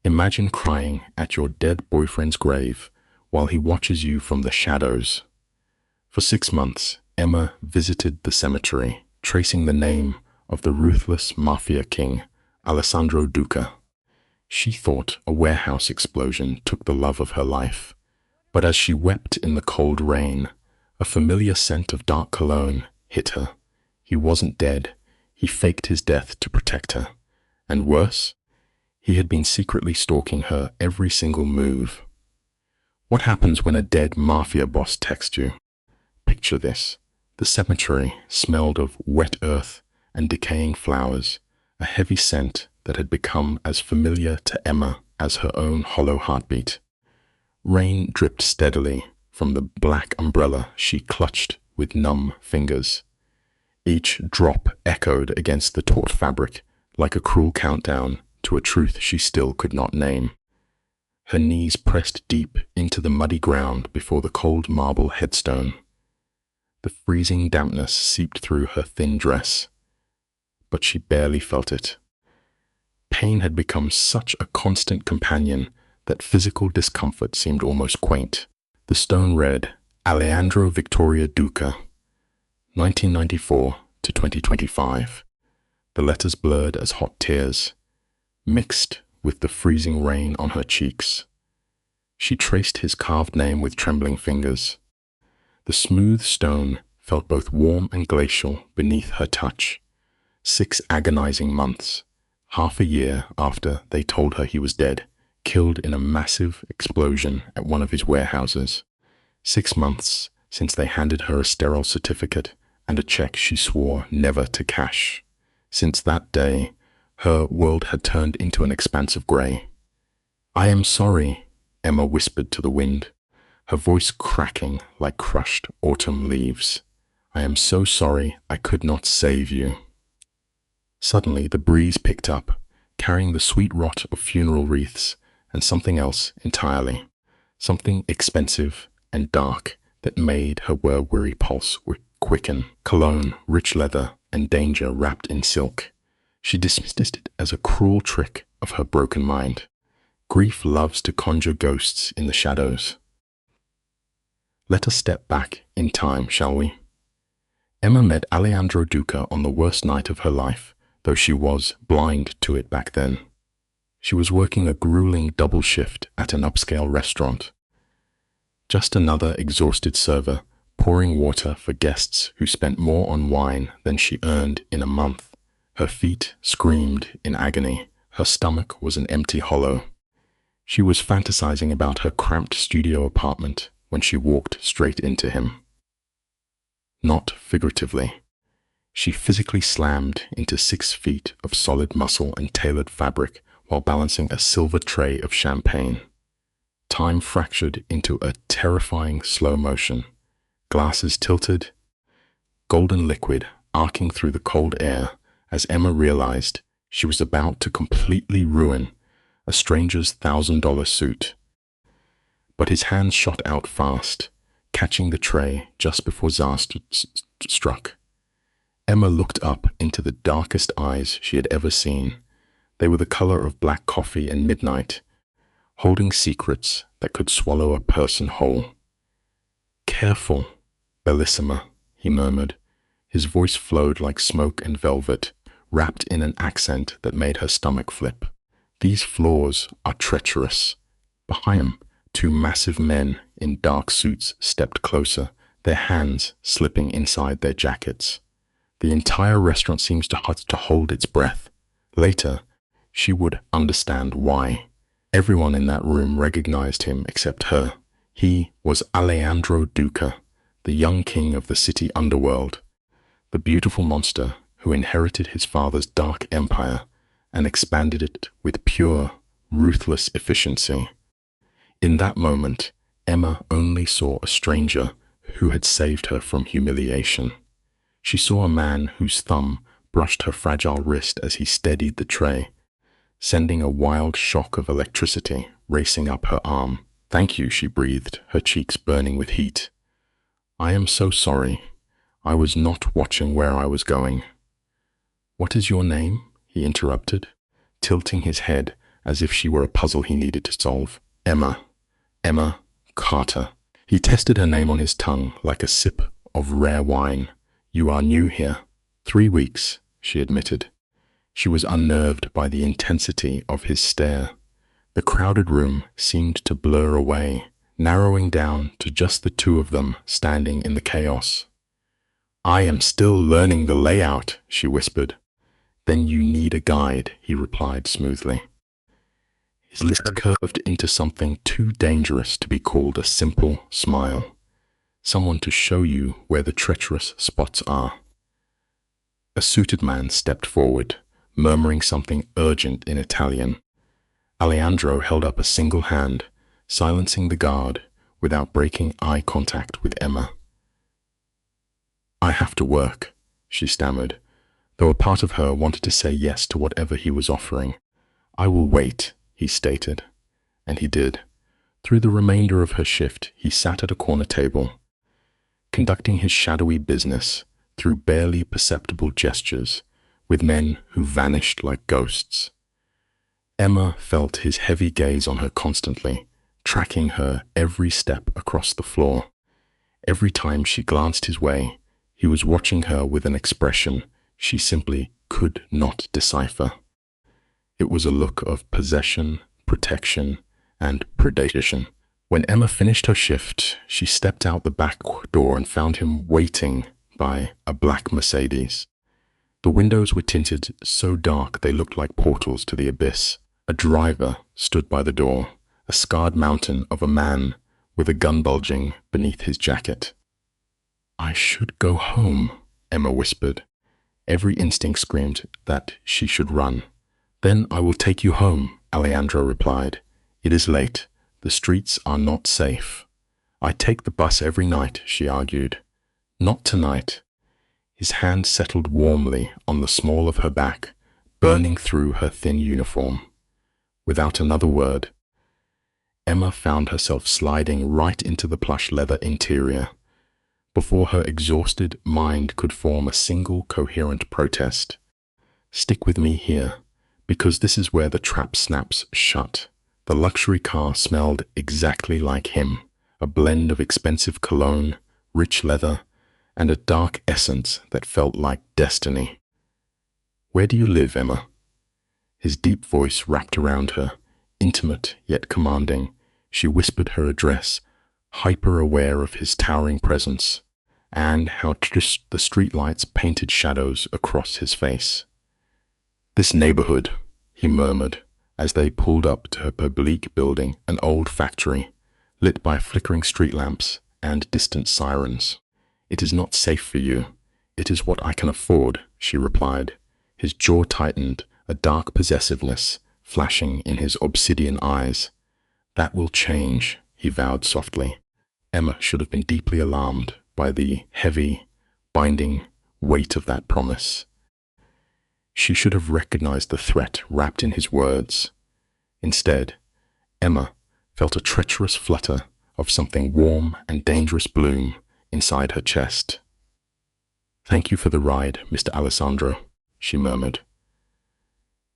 Imagine crying at your dead boyfriend's grave while he watches you from the shadows. For 6 months, Emma visited the cemetery, tracing the name of the ruthless Mafia king, Alessandro Duca. She thought a warehouse explosion took the love of her life. But as she wept in the cold rain, a familiar scent of dark cologne hit her. He wasn't dead. He faked his death to protect her. And worse, he had been secretly stalking her every single move. What happens when a dead mafia boss texts you? Picture this. The cemetery smelled of wet earth and decaying flowers, a heavy scent that had become as familiar to Emma as her own hollow heartbeat. Rain dripped steadily from the black umbrella she clutched with numb fingers. Each drop echoed against the taut fabric like a cruel countdown to a truth she still could not name. Her knees pressed deep into the muddy ground before the cold marble headstone. The freezing dampness seeped through her thin dress, but she barely felt it. Pain had become such a constant companion that physical discomfort seemed almost quaint. The stone read, Alejandro Victoria Duca, 1994 to 2025. The letters blurred as hot tears, mixed with the freezing rain on her cheeks. She traced his carved name with trembling fingers. The smooth stone felt both warm and glacial beneath her touch. 6 agonizing months, half a year after they told her he was dead, killed in a massive explosion at one of his warehouses. 6 months since they handed her a sterile certificate and a check she swore never to cash. Since that day, her world had turned into an expanse of grey. "I am sorry," Emma whispered to the wind, her voice cracking like crushed autumn leaves. "I am so sorry I could not save you." Suddenly, the breeze picked up, carrying the sweet rot of funeral wreaths and something else entirely, something expensive and dark that made her weary pulse quicken. Cologne, rich leather, and danger wrapped in silk. She dismissed it as a cruel trick of her broken mind. Grief loves to conjure ghosts in the shadows. Let us step back in time, shall we? Emma met Alejandro Duca on the worst night of her life, though she was blind to it back then. She was working a grueling double shift at an upscale restaurant. Just another exhausted server, pouring water for guests who spent more on wine than she earned in a month. Her feet screamed in agony. Her stomach was an empty hollow. She was fantasizing about her cramped studio apartment when she walked straight into him. Not figuratively. She physically slammed into 6 feet of solid muscle and tailored fabric while balancing a silver tray of champagne. Time fractured into a terrifying slow motion. Glasses tilted, golden liquid arcing through the cold air as Emma realized she was about to completely ruin a stranger's $1,000 suit. But his hands shot out fast, catching the tray just before Zar struck. Emma looked up into the darkest eyes she had ever seen. They were the color of black coffee and midnight, holding secrets that could swallow a person whole. "Careful, Bellissima," he murmured. His voice flowed like smoke and velvet, wrapped in an accent that made her stomach flip. "These floors are treacherous." Behind him, 2 massive men in dark suits stepped closer, their hands slipping inside their jackets. The entire restaurant seems to hold its breath. Later, she would understand why. Everyone in that room recognized him except her. He was Alejandro Duca, the young king of the city underworld, the beautiful monster who inherited his father's dark empire and expanded it with pure, ruthless efficiency. In that moment, Emma only saw a stranger who had saved her from humiliation. She saw a man whose thumb brushed her fragile wrist as he steadied the tray, sending a wild shock of electricity racing up her arm. "Thank you," she breathed, her cheeks burning with heat. "I am so sorry. I was not watching where I was going." "What is your name?" he interrupted, tilting his head as if she were a puzzle he needed to solve. Emma Carter. He tested her name on his tongue like a sip of rare wine. You are new here. 3 weeks, she admitted. She was unnerved by the intensity of his stare. The crowded room seemed to blur away, narrowing down to just the two of them standing in the chaos. I am still learning the layout, she whispered. Then you need a guide, he replied smoothly. His lips curved into something too dangerous to be called a simple smile. Someone to show you where the treacherous spots are. A suited man stepped forward, murmuring something urgent in Italian. Alejandro held up a single hand, silencing the guard without breaking eye contact with Emma. I have to work, she stammered, though a part of her wanted to say yes to whatever he was offering. I will wait, he stated. And he did. Through the remainder of her shift, he sat at a corner table, conducting his shadowy business through barely perceptible gestures with men who vanished like ghosts. Emma felt his heavy gaze on her constantly, tracking her every step across the floor. Every time she glanced his way, he was watching her with an expression she simply could not decipher. It was a look of possession, protection, and predation. When Emma finished her shift, she stepped out the back door and found him waiting by a black Mercedes. The windows were tinted so dark they looked like portals to the abyss. A driver stood by the door, a scarred mountain of a man with a gun bulging beneath his jacket. I should go home, Emma whispered. Every instinct screamed that she should run. Then I will take you home, Alejandro replied. It is late. The streets are not safe. I take the bus every night, she argued. Not tonight. His hand settled warmly on the small of her back, burning through her thin uniform. Without another word, Emma found herself sliding right into the plush leather interior. Before her exhausted mind could form a single coherent protest. Stick with me here, because this is where the trap snaps shut. The luxury car smelled exactly like him, a blend of expensive cologne, rich leather, and a dark essence that felt like destiny. Where do you live, Emma? His deep voice wrapped around her, intimate yet commanding. She whispered her address, hyper-aware of his towering presence, and how just the streetlights painted shadows across his face. This neighborhood, he murmured, as they pulled up to her public building, an old factory, lit by flickering street lamps and distant sirens. It is not safe for you. It is what I can afford, she replied. His jaw tightened, a dark possessiveness flashing in his obsidian eyes. That will change, he vowed softly. Emma should have been deeply alarmed by the heavy, binding weight of that promise. She should have recognized the threat wrapped in his words. Instead, Emma felt a treacherous flutter of something warm and dangerous bloom inside her chest. Thank you for the ride, Mr. Alessandro, she murmured.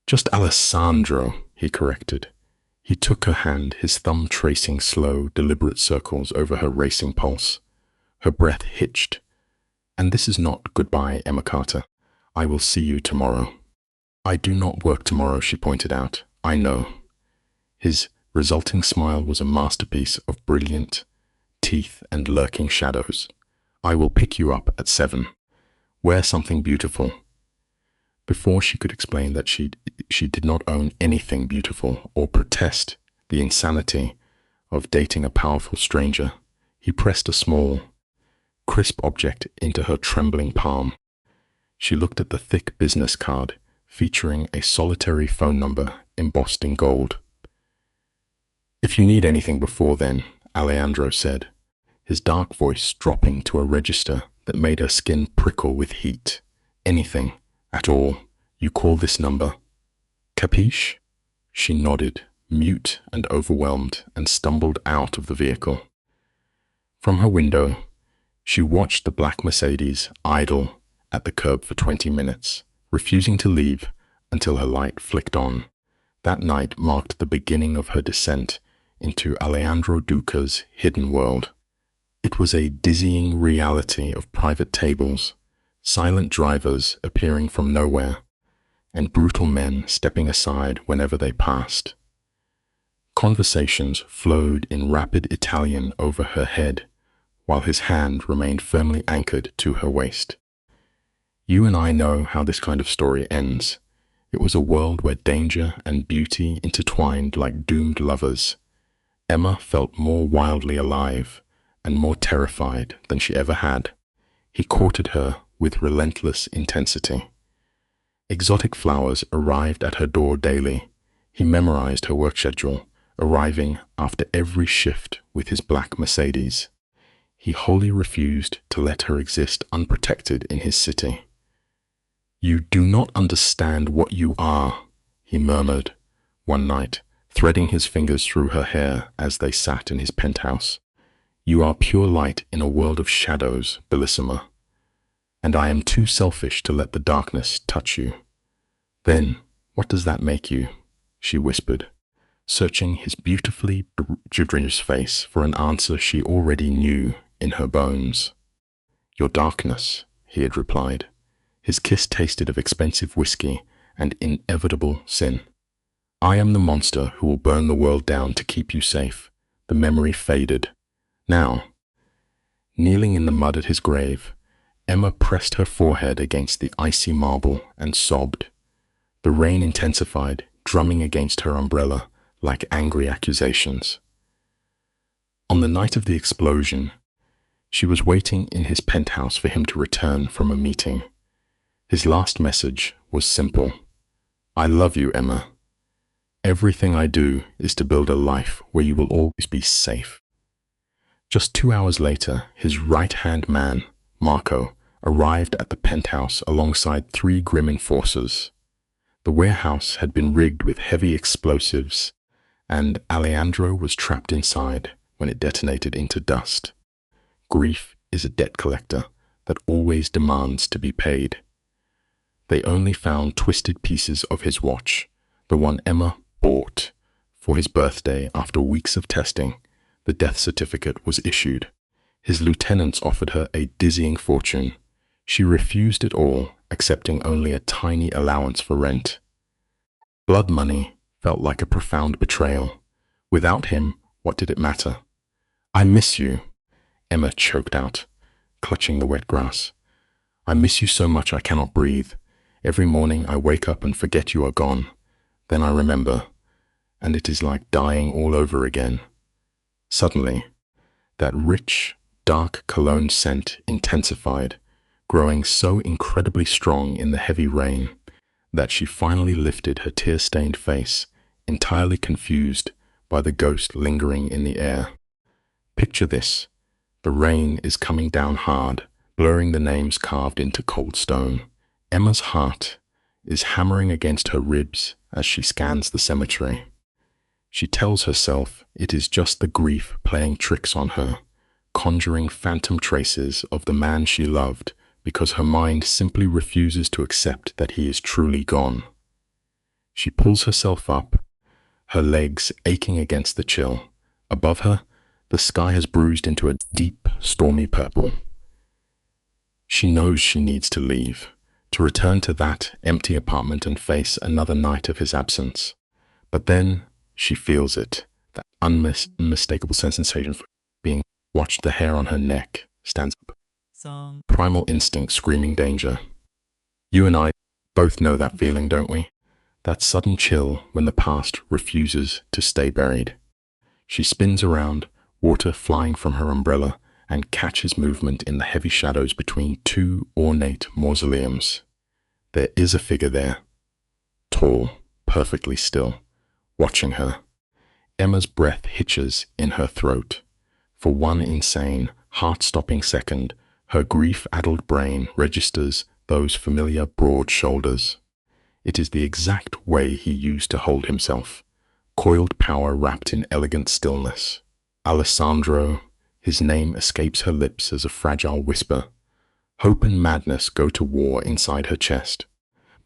Just Alessandro, he corrected. He took her hand, his thumb tracing slow, deliberate circles over her racing pulse. Her breath hitched. And this is not goodbye, Emma Carter. I will see you tomorrow. I do not work tomorrow, she pointed out. I know. His resulting smile was a masterpiece of brilliant teeth and lurking shadows. I will pick you up at 7. Wear something beautiful. Before she could explain that she did not own anything beautiful or protest the insanity of dating a powerful stranger, he pressed a small, crisp object into her trembling palm. She looked at the thick business card featuring a solitary phone number embossed in gold. If you need anything before then, Alejandro said, his dark voice dropping to a register that made her skin prickle with heat. Anything at all, you call this number. Capiche? She nodded, mute and overwhelmed, and stumbled out of the vehicle. From her window, she watched the black Mercedes idle at the curb for 20 minutes, refusing to leave until her light flicked on. That night marked the beginning of her descent into Alejandro Duca's hidden world. It was a dizzying reality of private tables, silent drivers appearing from nowhere, and brutal men stepping aside whenever they passed. Conversations flowed in rapid Italian over her head, while his hand remained firmly anchored to her waist. You and I know how this kind of story ends. It was a world where danger and beauty intertwined like doomed lovers. Emma felt more wildly alive and more terrified than she ever had. He courted her with relentless intensity. Exotic flowers arrived at her door daily. He memorized her work schedule, arriving after every shift with his black Mercedes. He wholly refused to let her exist unprotected in his city. "You do not understand what you are," he murmured one night, threading his fingers through her hair as they sat in his penthouse. "You are pure light in a world of shadows, Bellissima, and I am too selfish to let the darkness touch you." "Then, what does that make you?" she whispered, searching his beautifully girdrous face for an answer she already knew in her bones. "Your darkness," he had replied. His kiss tasted of expensive whiskey and inevitable sin. "I am the monster who will burn the world down to keep you safe." The memory faded. Now, kneeling in the mud at his grave, Emma pressed her forehead against the icy marble and sobbed. The rain intensified, drumming against her umbrella like angry accusations. On the night of the explosion, she was waiting in his penthouse for him to return from a meeting. His last message was simple. "I love you, Emma. Everything I do is to build a life where you will always be safe." Just 2 hours later, his right-hand man, Marco, arrived at the penthouse alongside 3 grim enforcers. The warehouse had been rigged with heavy explosives, and Alejandro was trapped inside when it detonated into dust. Grief is a debt collector that always demands to be paid. They only found twisted pieces of his watch, the one Emma bought for his birthday. After weeks of testing, the death certificate was issued. His lieutenants offered her a dizzying fortune. She refused it all, accepting only a tiny allowance for rent. Blood money felt like a profound betrayal. Without him, what did it matter? "I miss you," Emma choked out, clutching the wet grass. "I miss you so much I cannot breathe. Every morning I wake up and forget you are gone. Then I remember, and it is like dying all over again." Suddenly, that rich, dark cologne scent intensified, growing so incredibly strong in the heavy rain that she finally lifted her tear-stained face, entirely confused by the ghost lingering in the air. Picture this. The rain is coming down hard, blurring the names carved into cold stone. Emma's heart is hammering against her ribs as she scans the cemetery. She tells herself it is just the grief playing tricks on her, conjuring phantom traces of the man she loved, because her mind simply refuses to accept that he is truly gone. She pulls herself up, her legs aching against the chill. Above her, the sky has bruised into a deep, stormy purple. She knows she needs to leave, to return to that empty apartment and face another night of his absence. But then she feels it, that unmistakable sensation for being watched. The hair on her neck stands up. Primal instinct screaming danger. You and I both know that feeling, don't we? That sudden chill when the past refuses to stay buried. She spins around, water flying from her umbrella, and catches movement in the heavy shadows between 2 ornate mausoleums. There is a figure there, tall, perfectly still, watching her. Emma's breath hitches in her throat. For one insane, heart-stopping second, her grief-addled brain registers those familiar broad shoulders. It is the exact way he used to hold himself, coiled power wrapped in elegant stillness. Alessandro, his name escapes her lips as a fragile whisper. Hope and madness go to war inside her chest.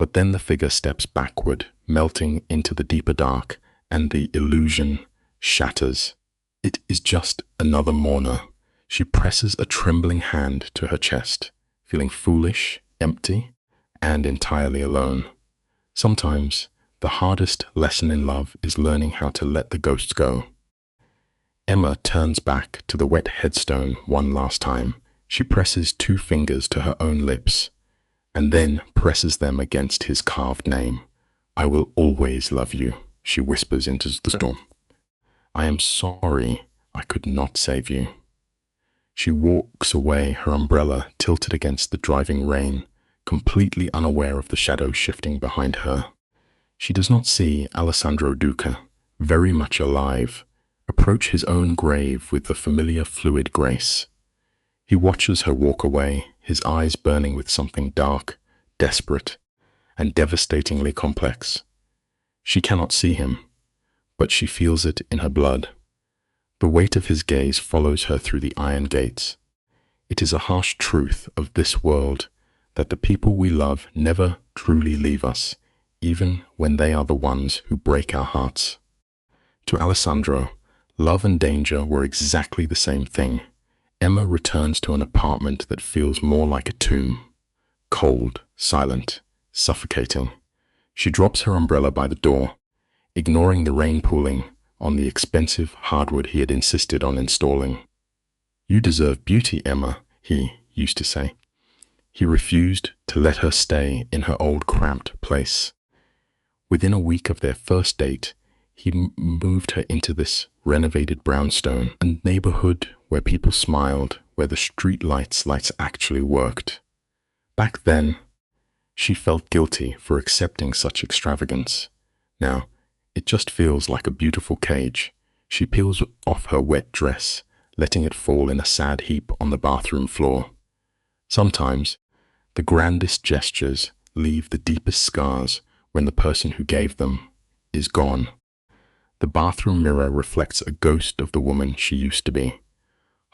But then the figure steps backward, melting into the deeper dark, and the illusion shatters. It is just another mourner. She presses a trembling hand to her chest, feeling foolish, empty, and entirely alone. Sometimes, the hardest lesson in love is learning how to let the ghosts go. Emma turns back to the wet headstone one last time. She presses 2 fingers to her own lips, and then presses them against his carved name. "I will always love you," she whispers into the storm. "I am sorry I could not save you." She walks away, her umbrella tilted against the driving rain, completely unaware of the shadows shifting behind her. She does not see Alessandro Duca, very much alive, approach his own grave with the familiar fluid grace. He watches her walk away, his eyes burning with something dark, desperate, and devastatingly complex. She cannot see him, but she feels it in her blood. The weight of his gaze follows her through the iron gates. It is a harsh truth of this world that the people we love never truly leave us, even when they are the ones who break our hearts. To Alessandro, love and danger were exactly the same thing. Emma returns to an apartment that feels more like a tomb. Cold, silent, suffocating. She drops her umbrella by the door, ignoring the rain pooling on the expensive hardwood he had insisted on installing. "You deserve beauty, Emma," he used to say. He refused to let her stay in her old cramped place. Within a week of their first date, he moved her into this renovated brownstone, a neighborhood where people smiled, where the street lights actually worked. Back then, she felt guilty for accepting such extravagance. Now, it just feels like a beautiful cage. She peels off her wet dress, letting it fall in a sad heap on the bathroom floor. Sometimes, the grandest gestures leave the deepest scars when the person who gave them is gone. The bathroom mirror reflects a ghost of the woman she used to be.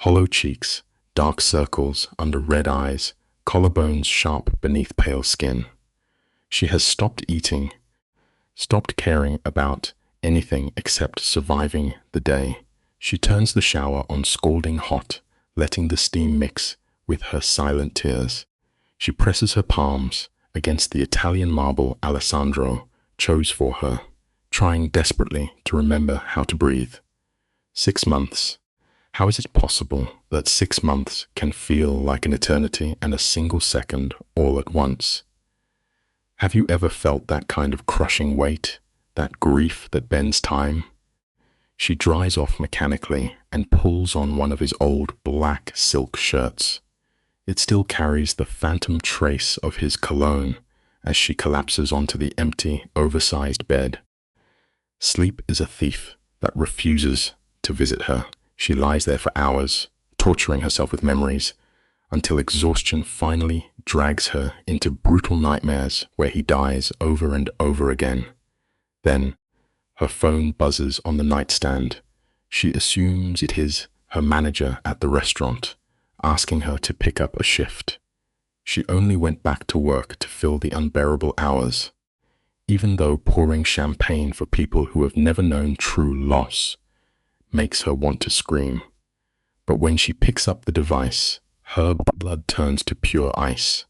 Hollow cheeks, dark circles under red eyes, collarbones sharp beneath pale skin. She has stopped eating, stopped caring about anything except surviving the day. She turns the shower on scalding hot, letting the steam mix with her silent tears. She presses her palms against the Italian marble Alessandro chose for her, trying desperately to remember how to breathe. 6 months. How is it possible that 6 months can feel like an eternity and a single second all at once? Have you ever felt that kind of crushing weight, that grief that bends time? She dries off mechanically and pulls on one of his old black silk shirts. It still carries the phantom trace of his cologne as she collapses onto the empty, oversized bed. Sleep is a thief that refuses to visit her. She lies there for hours, torturing herself with memories, until exhaustion finally drags her into brutal nightmares where he dies over and over again. Then, her phone buzzes on the nightstand. She assumes it is her manager at the restaurant, asking her to pick up a shift. She only went back to work to fill the unbearable hours, even though pouring champagne for people who have never known true loss makes her want to scream. But when she picks up the device, her blood turns to pure ice.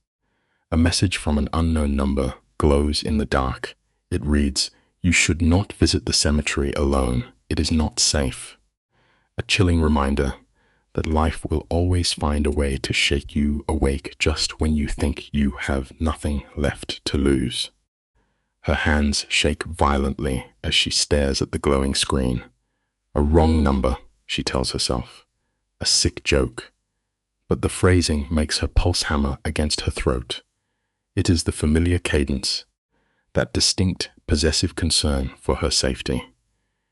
A message from an unknown number glows in the dark. It reads, "You should not visit the cemetery alone. It is not safe." A chilling reminder that life will always find a way to shake you awake just when you think you have nothing left to lose. Her hands shake violently as she stares at the glowing screen. A wrong number, she tells herself. A sick joke. But the phrasing makes her pulse hammer against her throat. It is the familiar cadence, that distinct, possessive concern for her safety.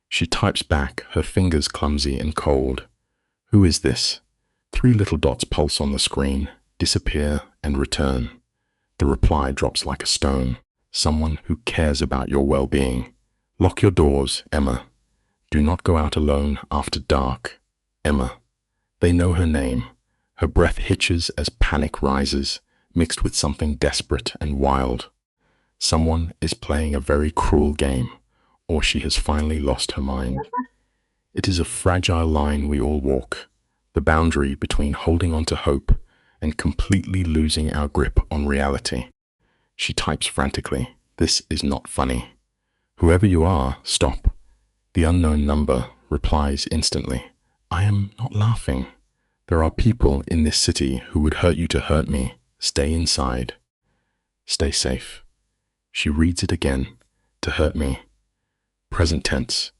She types back, her fingers clumsy and cold. Who is this? 3 little dots pulse on the screen, disappear and return. The reply drops like a stone. Someone who cares about your well-being. Lock your doors, Emma. Do not go out alone after dark. Emma. They know her name. Her breath hitches as panic rises, mixed with something desperate and wild. Someone is playing a very cruel game, or she has finally lost her mind. It is a fragile line we all walk, the boundary between holding on to hope and completely losing our grip on reality. She types frantically, "This is not funny." "Whoever you are, stop." The unknown number replies instantly, "I am not laughing. There are people in this city who would hurt you to hurt me. Stay inside. Stay safe." She reads it again. "To hurt me." Present tense,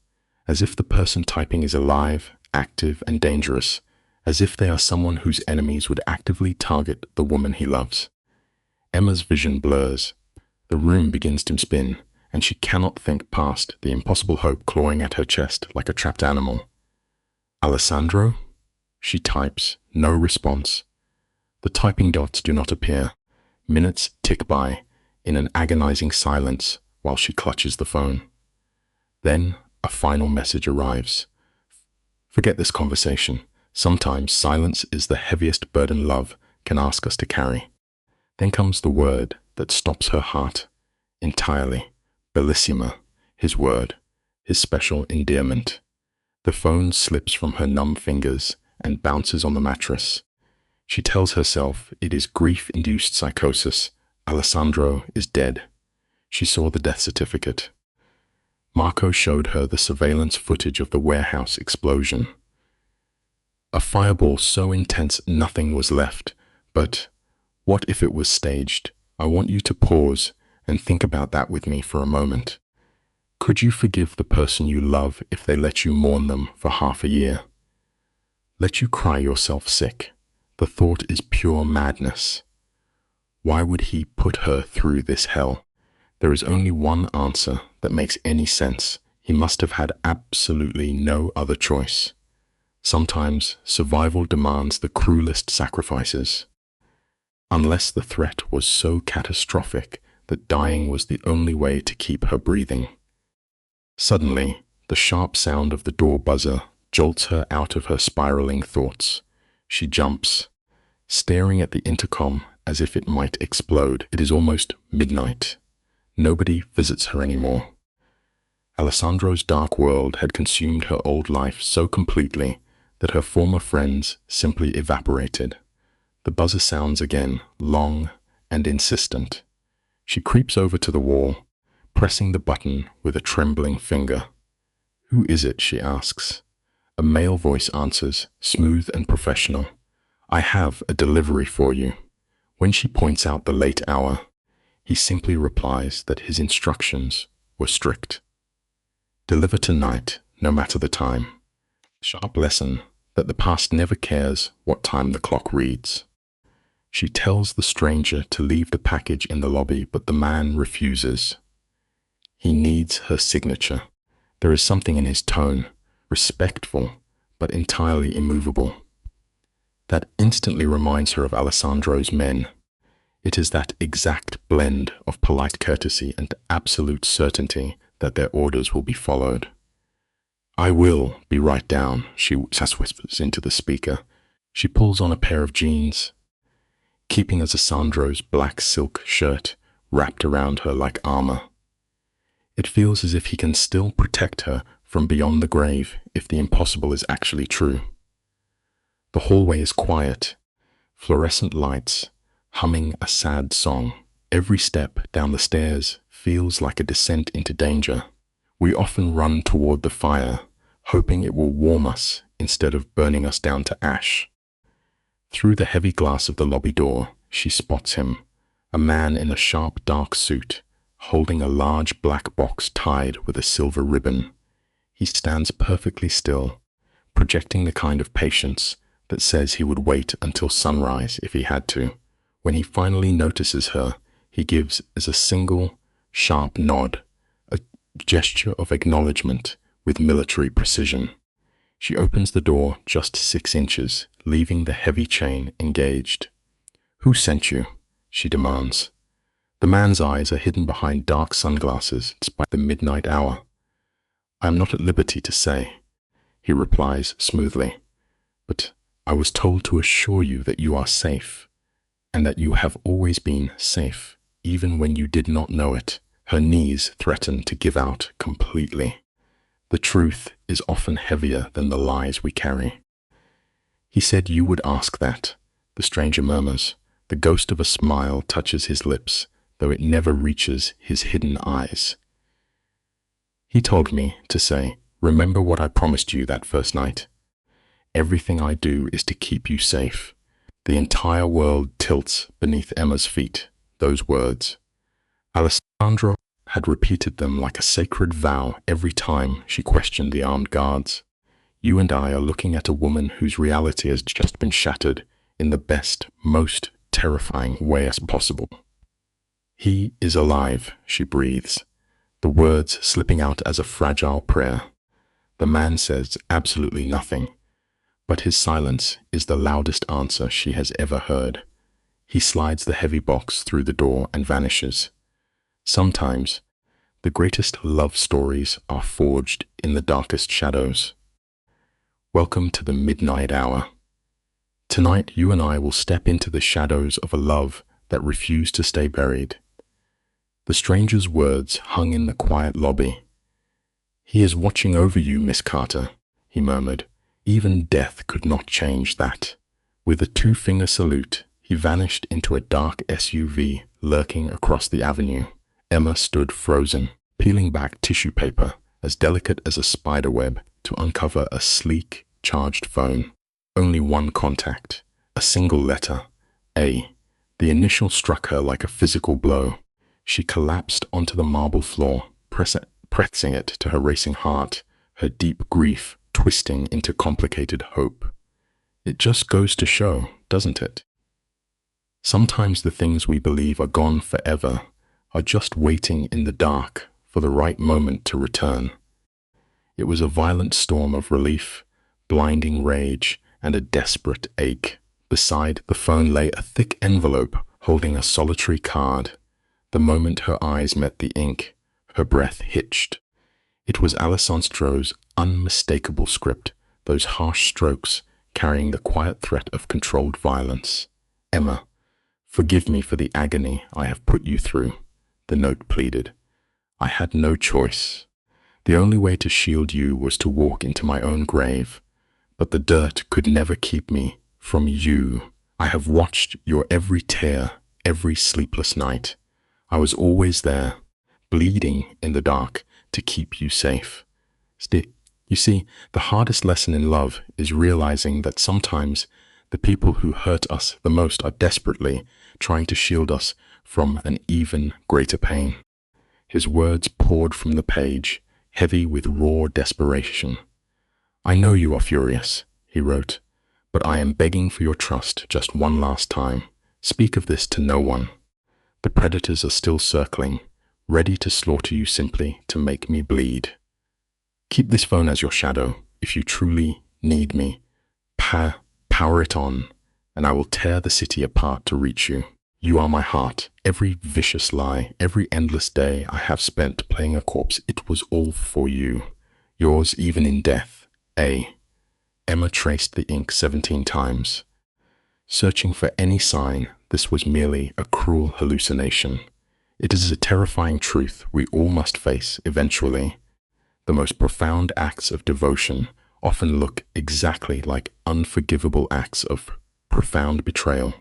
as if the person typing is alive, active, and dangerous, as if they are someone whose enemies would actively target the woman he loves. Emma's vision blurs. The room begins to spin, and she cannot think past the impossible hope clawing at her chest like a trapped animal. "Alessandro?" She types, no response. The typing dots do not appear. Minutes tick by in an agonizing silence while she clutches the phone. Then a final message arrives. "Forget this conversation. Sometimes silence is the heaviest burden love can ask us to carry." Then comes the word that stops her heart entirely. Bellissima, his word, his special endearment. The phone slips from her numb fingers and bounces on the mattress. She tells herself it is grief-induced psychosis. Alessandro is dead. She saw the death certificate. Marco showed her the surveillance footage of the warehouse explosion. A fireball so intense nothing was left. But what if it was staged? I want you to pause and think about that with me for a moment. Could you forgive the person you love if they let you mourn them for half a year? Let you cry yourself sick? The thought is pure madness. Why would he put her through this hell? There is only one answer that makes any sense. He must have had absolutely no other choice. Sometimes survival demands the cruelest sacrifices. Unless the threat was so catastrophic that dying was the only way to keep her breathing. Suddenly, the sharp sound of the door buzzer jolts her out of her spiraling thoughts. She jumps, staring at the intercom as if it might explode. It is almost midnight. Nobody visits her anymore. Alessandro's dark world had consumed her old life so completely that her former friends simply evaporated. The buzzer sounds again, long and insistent. She creeps over to the wall, pressing the button with a trembling finger. "Who is it?" she asks. A male voice answers, smooth and professional. "I have a delivery for you." When she points out the late hour, he simply replies that his instructions were strict. Deliver tonight, no matter the time. Sharp lesson that the past never cares what time the clock reads. She tells the stranger to leave the package in the lobby, but the man refuses. He needs her signature. There is something in his tone, respectful, but entirely immovable, that instantly reminds her of Alessandro's men. It is that exact blend of polite courtesy and absolute certainty that their orders will be followed. "I will be right down," she whispers into the speaker. She pulls on a pair of jeans, keeping Alessandro's black silk shirt wrapped around her like armor. It feels as if he can still protect her from beyond the grave if the impossible is actually true. The hallway is quiet, fluorescent lights, humming a sad song. Every step down the stairs feels like a descent into danger. We often run toward the fire, hoping it will warm us instead of burning us down to ash. Through the heavy glass of the lobby door, she spots him, a man in a sharp dark suit, holding a large black box tied with a silver ribbon. He stands perfectly still, projecting the kind of patience that says he would wait until sunrise if he had to. When he finally notices her, he gives as a single, sharp nod, a gesture of acknowledgement with military precision. She opens the door just 6 inches, leaving the heavy chain engaged. "Who sent you?" she demands. The man's eyes are hidden behind dark sunglasses despite the midnight hour. "I am not at liberty to say," he replies smoothly, "but I was told to assure you that you are safe, and that you have always been safe, even when you did not know it, her knees threatened to give out completely. The truth is often heavier than the lies we carry. He said you would ask that, the stranger murmurs. The ghost of a smile touches his lips, though it never reaches his hidden eyes. He told me to say, remember what I promised you that first night. Everything I do is to keep you safe. The entire world tilts beneath Emma's feet, those words. Alessandro had repeated them like a sacred vow every time she questioned the armed guards. You and I are looking at a woman whose reality has just been shattered in the best, most terrifying way as possible. He is alive, she breathes, the words slipping out as a fragile prayer. The man says absolutely nothing, but his silence is the loudest answer she has ever heard. He slides the heavy box through the door and vanishes. Sometimes, the greatest love stories are forged in the darkest shadows. Welcome to the midnight hour. Tonight, you and I will step into the shadows of a love that refused to stay buried. The stranger's words hung in the quiet lobby. He is watching over you, Miss Carter, he murmured. Even death could not change that. With a two-finger salute, he vanished into a dark SUV lurking across the avenue. Emma stood frozen, peeling back tissue paper, as delicate as a spider web, to uncover a sleek, charged phone. Only one contact, a single letter, A. The initial struck her like a physical blow. She collapsed onto the marble floor, pressing it to her racing heart, her deep grief twisting into complicated hope. It just goes to show, doesn't it? Sometimes the things we believe are gone forever are just waiting in the dark for the right moment to return. It was a violent storm of relief, blinding rage, and a desperate ache. Beside the phone lay a thick envelope holding a solitary card. The moment her eyes met the ink, her breath hitched. It was Alessandro's unmistakable script, those harsh strokes carrying the quiet threat of controlled violence. Emma, forgive me for the agony I have put you through, the note pleaded. I had no choice. The only way to shield you was to walk into my own grave. But the dirt could never keep me from you. I have watched your every tear, every sleepless night. I was always there, bleeding in the dark to keep you safe. You see, the hardest lesson in love is realizing that sometimes the people who hurt us the most are desperately trying to shield us from an even greater pain. His words poured from the page, heavy with raw desperation. I know you are furious, he wrote, but I am begging for your trust just one last time. Speak of this to no one. The predators are still circling, ready to slaughter you simply to make me bleed. Keep this phone as your shadow if you truly need me. Power it on, and I will tear the city apart to reach you. You are my heart. Every vicious lie, every endless day I have spent playing a corpse, it was all for you. Yours even in death. A. Emma traced the ink 17 times. Searching for any sign, this was merely a cruel hallucination. It is a terrifying truth we all must face eventually. The most profound acts of devotion often look exactly like unforgivable acts of profound betrayal.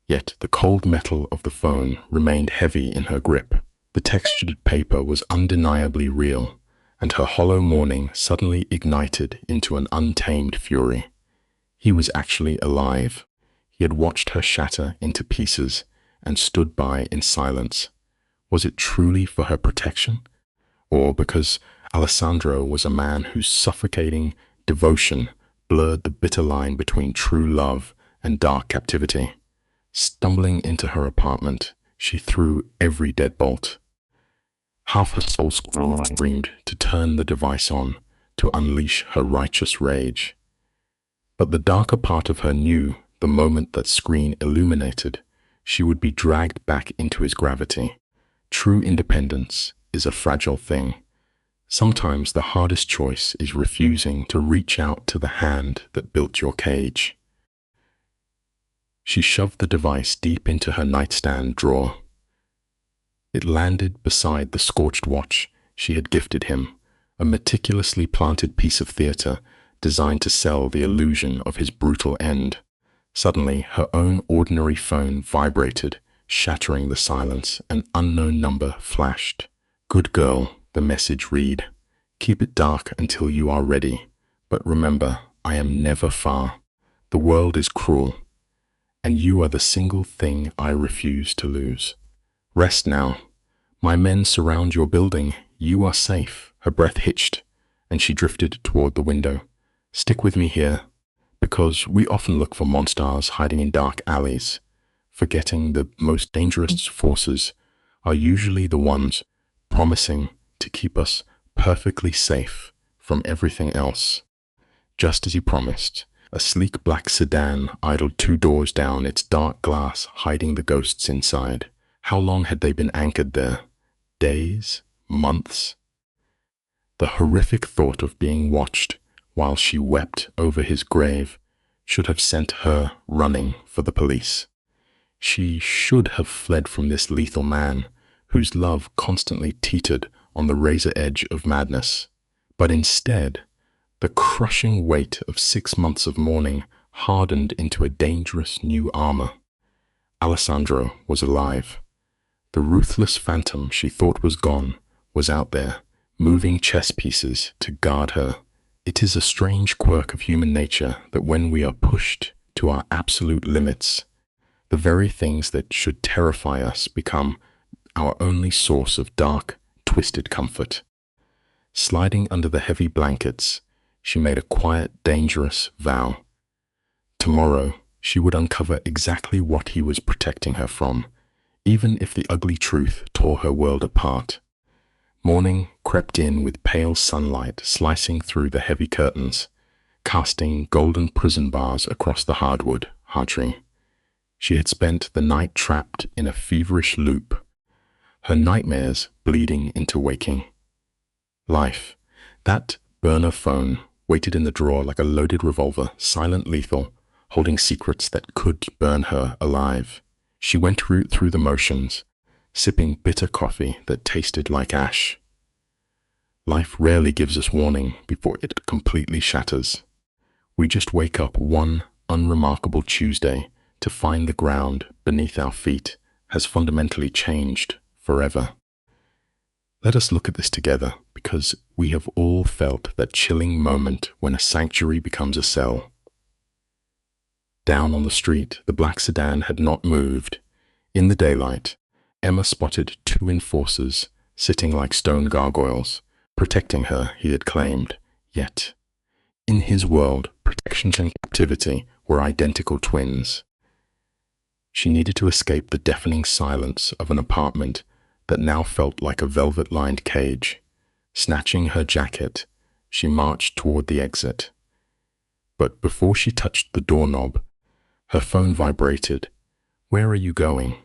Yet the cold metal of the phone remained heavy in her grip. The textured paper was undeniably real, and her hollow mourning suddenly ignited into an untamed fury. He was actually alive. He had watched her shatter into pieces and stood by in silence. Was it truly for her protection? Or because Alessandro was a man whose suffocating devotion blurred the bitter line between true love and dark captivity? Stumbling into her apartment, she threw every deadbolt. Half her soul screamed to turn the device on, to unleash her righteous rage. But the darker part of her knew the moment that screen illuminated, she would be dragged back into his gravity. True independence is a fragile thing. Sometimes the hardest choice is refusing to reach out to the hand that built your cage. She shoved the device deep into her nightstand drawer. It landed beside the scorched watch she had gifted him, a meticulously planted piece of theater designed to sell the illusion of his brutal end. Suddenly, her own ordinary phone vibrated, shattering the silence. An unknown number flashed. "Good girl," the message read. "Keep it dark until you are ready. But remember, I am never far. The world is cruel, and you are the single thing I refuse to lose. Rest now. My men surround your building. You are safe." Her breath hitched, and she drifted toward the window. "Stick with me here, because we often look for monsters hiding in dark alleys, forgetting the most dangerous forces are usually the ones promising to keep us perfectly safe from everything else." Just as he promised, a sleek black sedan idled 2 doors down, its dark glass hiding the ghosts inside. How long had they been anchored there? Days? Months? The horrific thought of being watched while she wept over his grave should have sent her running for the police. She should have fled from this lethal man whose love constantly teetered on the razor edge of madness. But instead, the crushing weight of 6 months of mourning hardened into a dangerous new armor. Alessandro was alive. The ruthless phantom she thought was gone was out there, moving chess pieces to guard her. It is a strange quirk of human nature that when we are pushed to our absolute limits, the very things that should terrify us become our only source of dark, twisted comfort. Sliding under the heavy blankets, she made a quiet, dangerous vow. Tomorrow, she would uncover exactly what he was protecting her from, even if the ugly truth tore her world apart. Morning crept in with pale sunlight slicing through the heavy curtains, casting golden prison bars across the hardwood. Hartree. She had spent the night trapped in a feverish loop, her nightmares bleeding into waking. Life, that burner phone, waited in the drawer like a loaded revolver, silent, lethal, holding secrets that could burn her alive. She went through the motions, sipping bitter coffee that tasted like ash. Life rarely gives us warning before it completely shatters. We just wake up one unremarkable Tuesday to find the ground beneath our feet has fundamentally changed forever. Let us look at this together, because we have all felt that chilling moment when a sanctuary becomes a cell. Down on the street, the black sedan had not moved. In the daylight, Emma spotted 2 enforcers sitting like stone gargoyles, protecting her, he had claimed. Yet, in his world, protection and captivity were identical twins. She needed to escape the deafening silence of an apartment that now felt like a velvet-lined cage. Snatching her jacket, she marched toward the exit. But before she touched the doorknob, her phone vibrated. "Where are you going?"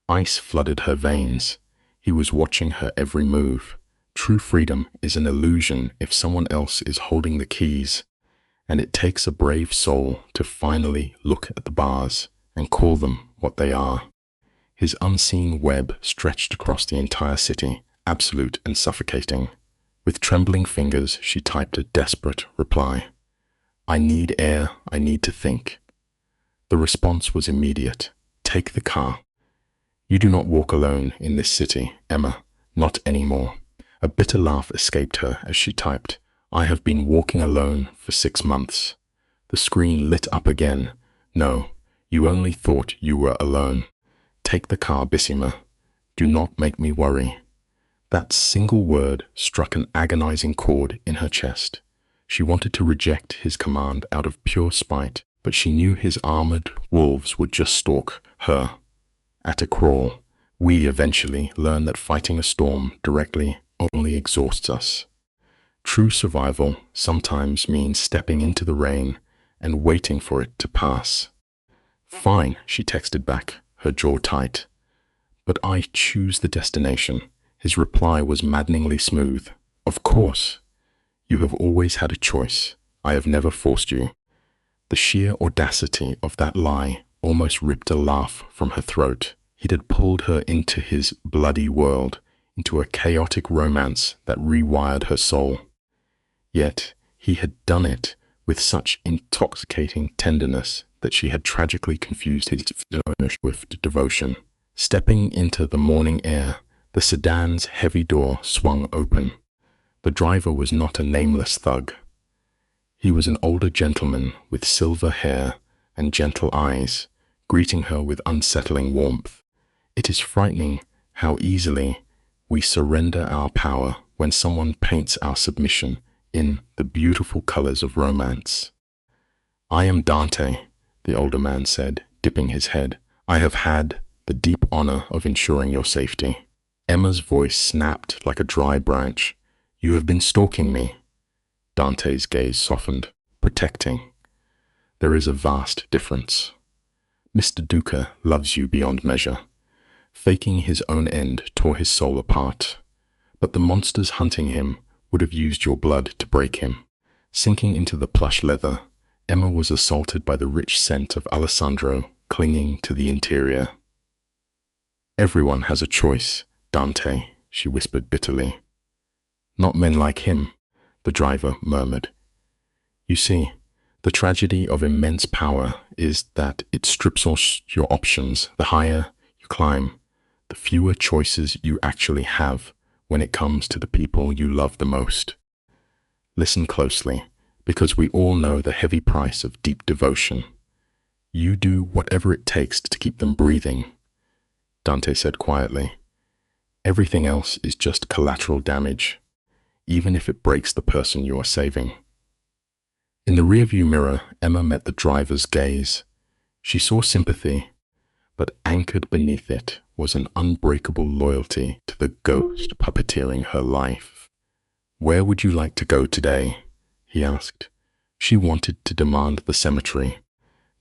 Ice flooded her veins. He was watching her every move. True freedom is an illusion if someone else is holding the keys, and it takes a brave soul to finally look at the bars and call them what they are. His unseen web stretched across the entire city, absolute and suffocating. With trembling fingers, she typed a desperate reply. "I need air, I need to think." The response was immediate. "Take the car." "You do not walk alone in this city, Emma, not anymore." A bitter laugh escaped her as she typed, "I have been walking alone for 6 months." The screen lit up again. "No, you only thought you were alone. Take the car, Bissima. Do not make me worry." That single word struck an agonizing chord in her chest. She wanted to reject his command out of pure spite, but she knew his armored wolves would just stalk her. At a crawl, we eventually learn that fighting a storm directly only exhausts us. True survival sometimes means stepping into the rain and waiting for it to pass. "Fine," she texted back, her jaw tight. "But I choose the destination." His reply was maddeningly smooth. "Of course. You have always had a choice. I have never forced you." The sheer audacity of that lie almost ripped a laugh from her throat. He had pulled her into his bloody world, into a chaotic romance that rewired her soul. Yet he had done it with such intoxicating tenderness that she had tragically confused his ownership with devotion. Stepping into the morning air, the sedan's heavy door swung open. The driver was not a nameless thug. He was an older gentleman with silver hair and gentle eyes, greeting her with unsettling warmth. It is frightening how easily we surrender our power when someone paints our submission in the beautiful colors of romance. "I am Dante," the older man said, dipping his head. "I have had the deep honor of ensuring your safety." Emma's voice snapped like a dry branch. "You have been stalking me." Dante's gaze softened. "Protecting. There is a vast difference. Mr. Duca loves you beyond measure." Faking his own end tore his soul apart. But the monsters hunting him would have used your blood to break him. Sinking into the plush leather, Emma was assaulted by the rich scent of Alessandro clinging to the interior. "Everyone has a choice, Dante," she whispered bitterly. "Not men like him," the driver murmured. "You see, the tragedy of immense power is that it strips all your options. The higher you climb, the fewer choices you actually have when it comes to the people you love the most. Listen closely, because we all know the heavy price of deep devotion. You do whatever it takes to keep them breathing," Dante said quietly. "Everything else is just collateral damage, even if it breaks the person you are saving." In the rearview mirror, Emma met the driver's gaze. She saw sympathy, but anchored beneath it was an unbreakable loyalty to the ghost puppeteering her life. "Where would you like to go today?" he asked. She wanted to demand the cemetery,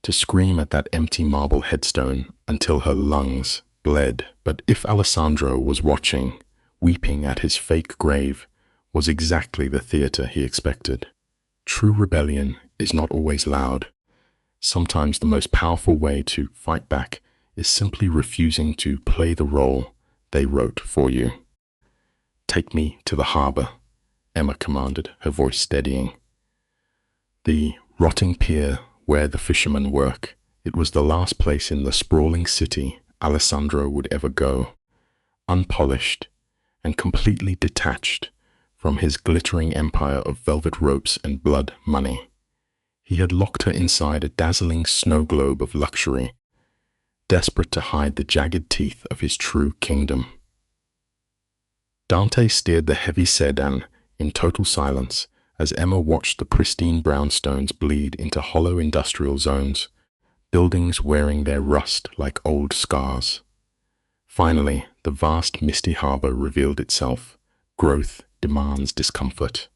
to scream at that empty marble headstone until her lungs bled. But if Alessandro was watching, weeping at his fake grave was exactly the theater he expected. True rebellion is not always loud. Sometimes the most powerful way to fight back is simply refusing to play the role they wrote for you. "Take me to the harbor," Emma commanded, her voice steadying. The rotting pier where the fishermen work, it was the last place in the sprawling city Alessandro would ever go. Unpolished and completely detached from his glittering empire of velvet ropes and blood money, he had locked her inside a dazzling snow globe of luxury, desperate to hide the jagged teeth of his true kingdom. Dante steered the heavy sedan in total silence as Emma watched the pristine brownstones bleed into hollow industrial zones, buildings wearing their rust like old scars. Finally, the vast misty harbor revealed itself. Growth demands discomfort.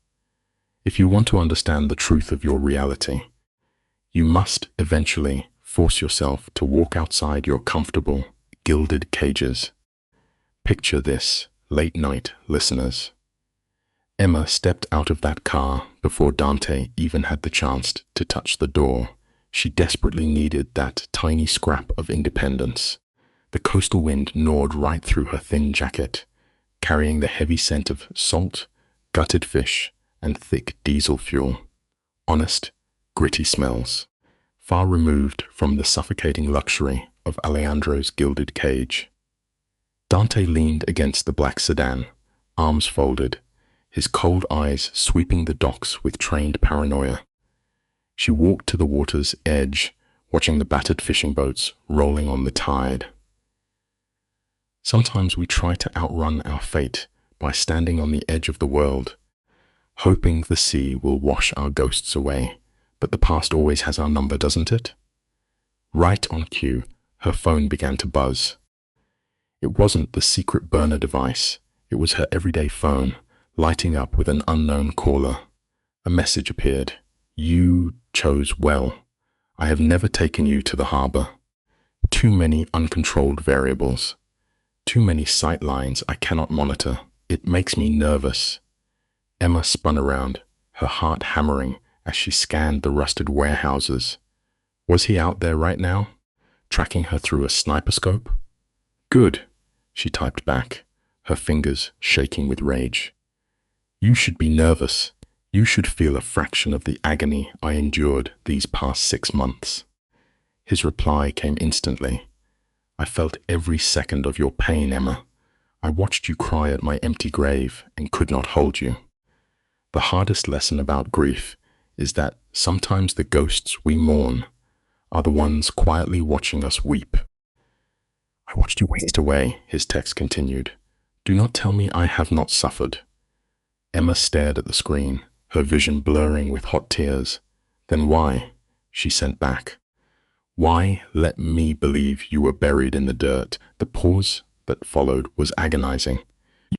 If you want to understand the truth of your reality, you must eventually force yourself to walk outside your comfortable, gilded cages. Picture this, late night listeners. Emma stepped out of that car before Dante even had the chance to touch the door. She desperately needed that tiny scrap of independence. The coastal wind gnawed right through her thin jacket, carrying the heavy scent of salt, gutted fish, and thick diesel fuel. Honest, gritty smells, far removed from the suffocating luxury of Alejandro's gilded cage. Dante leaned against the black sedan, arms folded, his cold eyes sweeping the docks with trained paranoia. She walked to the water's edge, watching the battered fishing boats rolling on the tide. Sometimes we try to outrun our fate by standing on the edge of the world, hoping the sea will wash our ghosts away, but the past always has our number, doesn't it? Right on cue, her phone began to buzz. It wasn't the secret burner device, it was her everyday phone, lighting up with an unknown caller. A message appeared. "You chose well. I have never taken you to the harbor. Too many uncontrolled variables. Too many sight lines I cannot monitor. It makes me nervous." Emma spun around, her heart hammering as she scanned the rusted warehouses. Was he out there right now, tracking her through a sniper scope? Good, she typed back, her fingers shaking with rage. You should be nervous. You should feel a fraction of the agony I endured these past 6 months. His reply came instantly. I felt every second of your pain, Emma. I watched you cry at my empty grave and could not hold you. The hardest lesson about grief is that sometimes the ghosts we mourn are the ones quietly watching us weep. I watched you waste away, his text continued. Do not tell me I have not suffered. Emma stared at the screen, her vision blurring with hot tears. Then why? She sent back. Why let me believe you were buried in the dirt? The pause that followed was agonizing.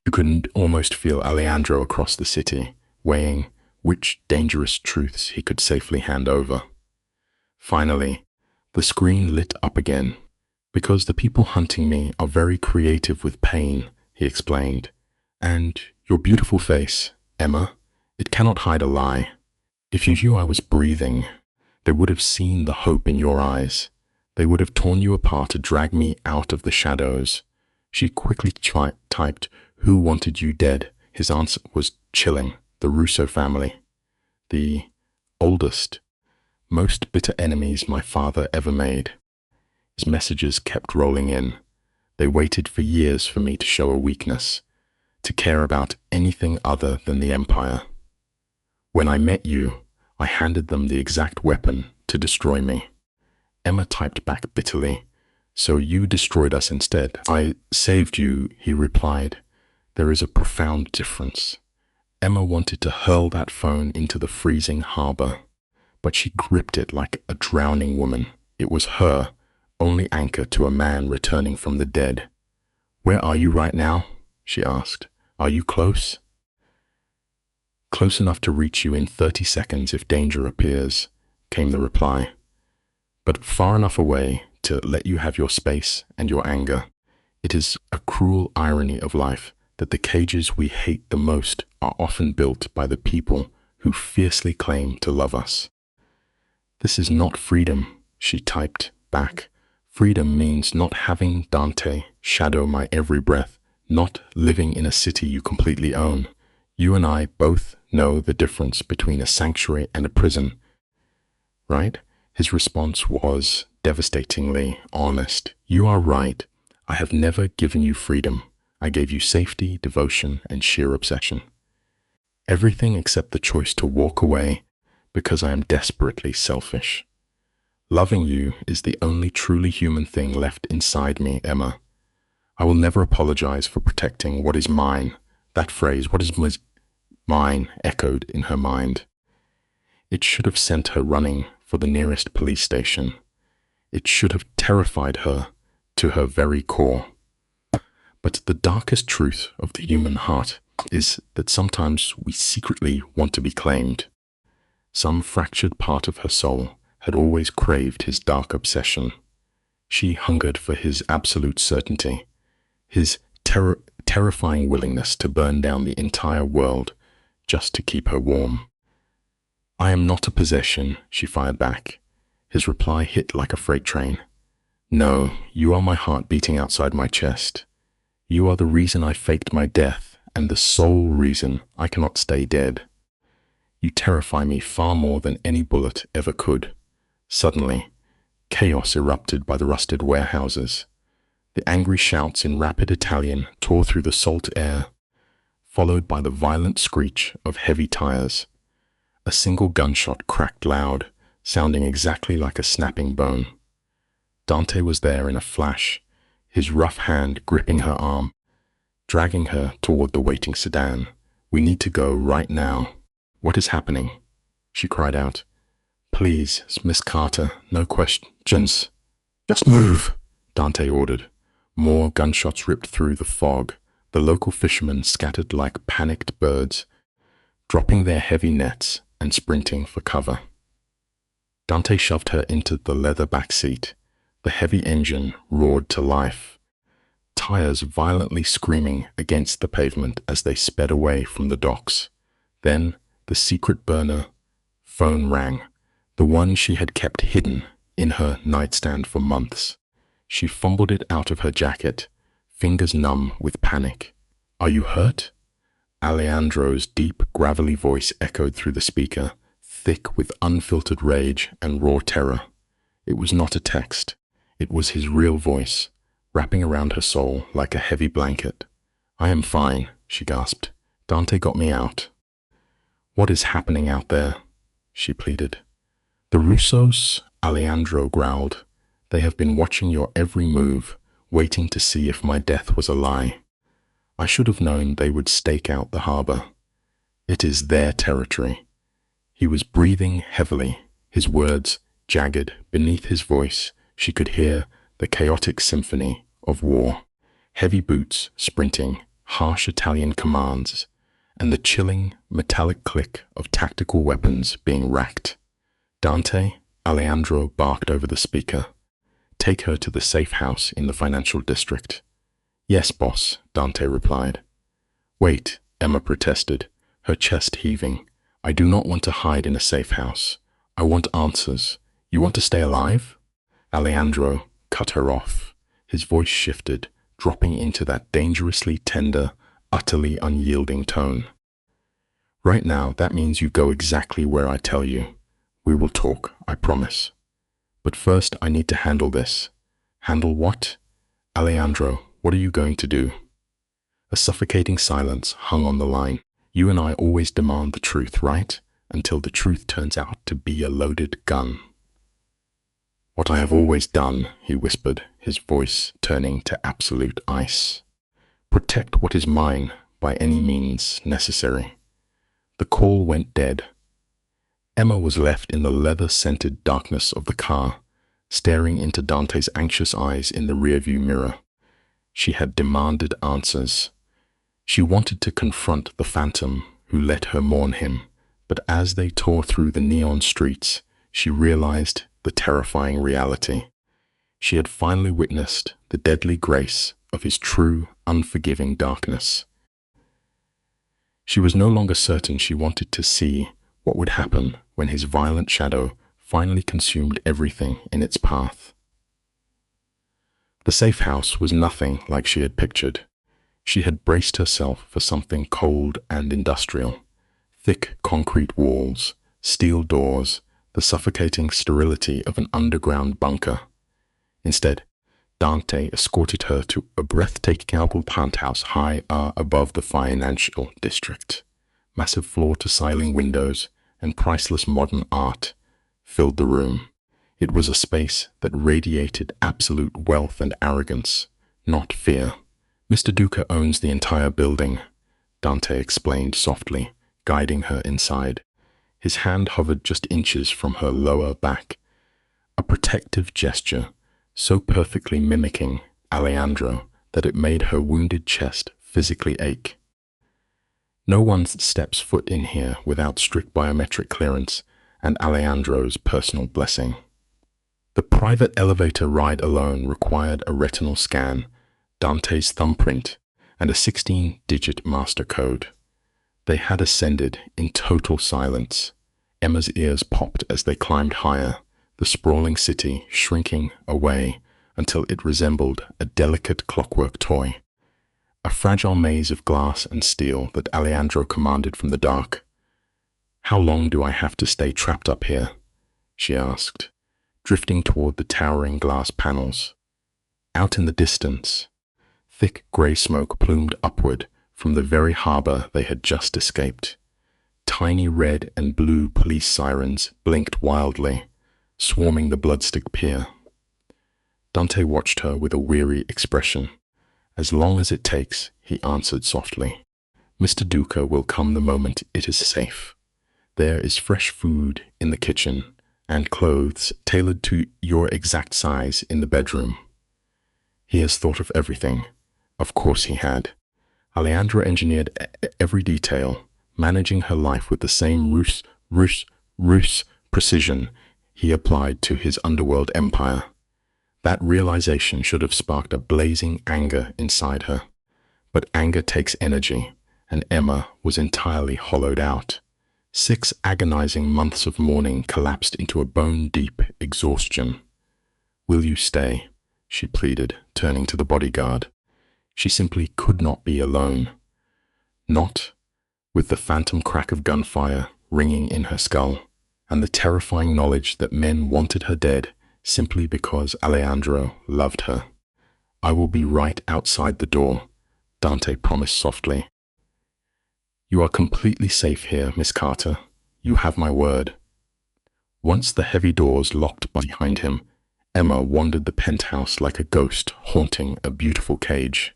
You could almost feel Alejandro across the city, weighing which dangerous truths he could safely hand over. Finally, the screen lit up again. Because the people hunting me are very creative with pain, he explained. And your beautiful face, Emma, it cannot hide a lie. If you knew I was breathing, they would have seen the hope in your eyes. They would have torn you apart to drag me out of the shadows. She quickly typed, who wanted you dead? His answer was chilling. The Russo family. The oldest, most bitter enemies my father ever made. His messages kept rolling in. They waited for years for me to show a weakness, to care about anything other than the Empire. When I met you, I handed them the exact weapon to destroy me. Emma typed back bitterly. So you destroyed us instead. I saved you, he replied. There is a profound difference. Emma wanted to hurl that phone into the freezing harbor, but she gripped it like a drowning woman. It was her only anchor to a man returning from the dead. Where are you right now? She asked. Are you close? Close enough to reach you in 30 seconds if danger appears, came the reply. But far enough away to let you have your space and your anger. It is a cruel irony of life that the cages we hate the most are often built by the people who fiercely claim to love us. This is not freedom, she typed back. Freedom means not having Dante shadow my every breath, not living in a city you completely own. You and I both know the difference between a sanctuary and a prison, right? His response was devastatingly honest. You are right. I have never given you freedom. I gave you safety, devotion, and sheer obsession. Everything except the choice to walk away because I am desperately selfish. Loving you is the only truly human thing left inside me, Emma. I will never apologize for protecting what is mine. That phrase, what is mine, echoed in her mind. It should have sent her running for the nearest police station. It should have terrified her to her very core. But the darkest truth of the human heart is that sometimes we secretly want to be claimed. Some fractured part of her soul had always craved his dark obsession. She hungered for his absolute certainty, his terrifying willingness to burn down the entire world just to keep her warm. I am not a possession, she fired back. His reply hit like a freight train. No, you are my heart beating outside my chest. You are the reason I faked my death and the sole reason I cannot stay dead. You terrify me far more than any bullet ever could. Suddenly, chaos erupted by the rusted warehouses. The angry shouts in rapid Italian tore through the salt air, followed by the violent screech of heavy tires. A single gunshot cracked loud, sounding exactly like a snapping bone. Dante was there in a flash, his rough hand gripping her arm, dragging her toward the waiting sedan. We need to go right now. What is happening? She cried out. Please, Miss Carter, no questions. Just move, Dante ordered. More gunshots ripped through the fog. The local fishermen scattered like panicked birds, dropping their heavy nets and sprinting for cover. Dante shoved her into the leather back seat. The heavy engine roared to life, tires violently screaming against the pavement as they sped away from the docks. Then the secret burner phone rang, the one she had kept hidden in her nightstand for months. She fumbled it out of her jacket, fingers numb with panic. "Are you hurt?" Alejandro's deep, gravelly voice echoed through the speaker, thick with unfiltered rage and raw terror. It was not a text. It was his real voice, wrapping around her soul like a heavy blanket. "I am fine," she gasped. "Dante got me out." "What is happening out there?" she pleaded. "The Russos," Alejandro growled. "They have been watching your every move, waiting to see if my death was a lie. I should have known they would stake out the harbor. It is their territory." He was breathing heavily, his words jagged. Beneath his voice, she could hear the chaotic symphony of war. Heavy boots sprinting, harsh Italian commands, and the chilling, metallic click of tactical weapons being racked. "Dante," Alejandro barked over the speaker. "Take her to the safe house in the financial district." "Yes, boss," Dante replied. "Wait," Emma protested, her chest heaving. "I do not want to hide in a safe house. I want answers. You want to stay alive?" Alejandro cut her off. His voice shifted, dropping into that dangerously tender, utterly unyielding tone. "Right now, that means you go exactly where I tell you. We will talk, I promise. But first, I need to handle this." "Handle what?" "Alejandro, what are you going to do?" A suffocating silence hung on the line. "You and I always demand the truth, right? Until the truth turns out to be a loaded gun." "What I have always done," he whispered, his voice turning to absolute ice. "Protect what is mine by any means necessary." The call went dead. Emma was left in the leather-scented darkness of the car, staring into Dante's anxious eyes in the rearview mirror. She had demanded answers. She wanted to confront the phantom who let her mourn him, but as they tore through the neon streets, she realized the terrifying reality. She had finally witnessed the deadly grace of his true, unforgiving darkness. She was no longer certain she wanted to see what would happen when his violent shadow finally consumed everything in its path. The safe house was nothing like she had pictured. She had braced herself for something cold and industrial. Thick concrete walls, steel doors, the suffocating sterility of an underground bunker. Instead, Dante escorted her to a breathtaking marble penthouse high above the financial district. Massive floor-to-ceiling windows and priceless modern art filled the room. It was a space that radiated absolute wealth and arrogance, not fear. "Mr. Duca owns the entire building," Dante explained softly, guiding her inside. His hand hovered just inches from her lower back, a protective gesture so perfectly mimicking Alejandro that it made her wounded chest physically ache. No one steps foot in here without strict biometric clearance and Alejandro's personal blessing. The private elevator ride alone required a retinal scan, Dante's thumbprint, and a 16-digit master code. They had ascended in total silence. Emma's ears popped as they climbed higher, the sprawling city shrinking away until it resembled a delicate clockwork toy. A fragile maze of glass and steel that Alejandro commanded from the dark. "How long do I have to stay trapped up here?" she asked, drifting toward the towering glass panels. Out in the distance, thick grey smoke plumed upward from the very harbor they had just escaped. Tiny red and blue police sirens blinked wildly, swarming the Bloodstick Pier. Dante watched her with a weary expression. "As long as it takes," he answered softly. "Mr. Duca will come the moment it is safe. There is fresh food in the kitchen and clothes tailored to your exact size in the bedroom." He has thought of everything. Of course he had. Alejandro engineered every detail, managing her life with the same ruthless precision he applied to his underworld empire. That realization should have sparked a blazing anger inside her. But anger takes energy, and Emma was entirely hollowed out. 6 agonizing months of mourning collapsed into a bone-deep exhaustion. "Will you stay?" she pleaded, turning to the bodyguard. She simply could not be alone. Not with the phantom crack of gunfire ringing in her skull, and the terrifying knowledge that men wanted her dead simply because Alejandro loved her. "I will be right outside the door," Dante promised softly. "You are completely safe here, Miss Carter. You have my word." Once the heavy doors locked behind him, Emma wandered the penthouse like a ghost haunting a beautiful cage.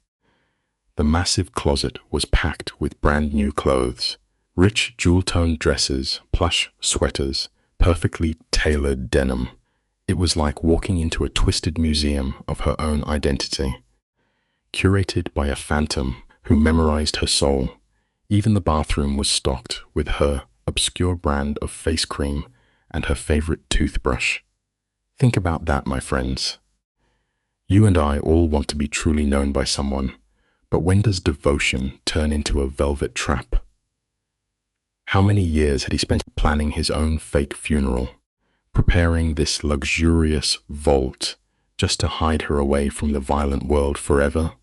The massive closet was packed with brand new clothes, rich jewel-toned dresses, plush sweaters, perfectly tailored denim. It was like walking into a twisted museum of her own identity, curated by a phantom who memorized her soul. Even the bathroom was stocked with her obscure brand of face cream and her favorite toothbrush. Think about that, my friends. You and I all want to be truly known by someone, but when does devotion turn into a velvet trap? How many years had he spent planning his own fake funeral, preparing this luxurious vault just to hide her away from the violent world forever?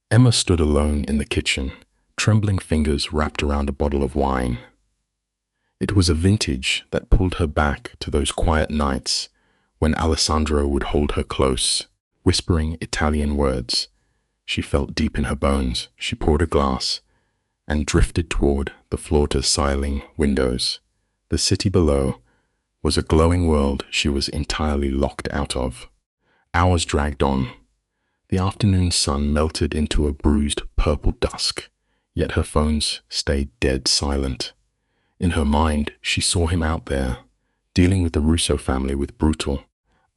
Emma stood alone in the kitchen, trembling fingers wrapped around a bottle of wine. It was a vintage that pulled her back to those quiet nights when Alessandro would hold her close, whispering Italian words. She felt deep in her bones. She poured a glass and drifted toward the floor-to-ceiling windows. The city below was a glowing world she was entirely locked out of. Hours dragged on. The afternoon sun melted into a bruised purple dusk, yet her phones stayed dead silent. In her mind, she saw him out there, dealing with the Russo family with brutal,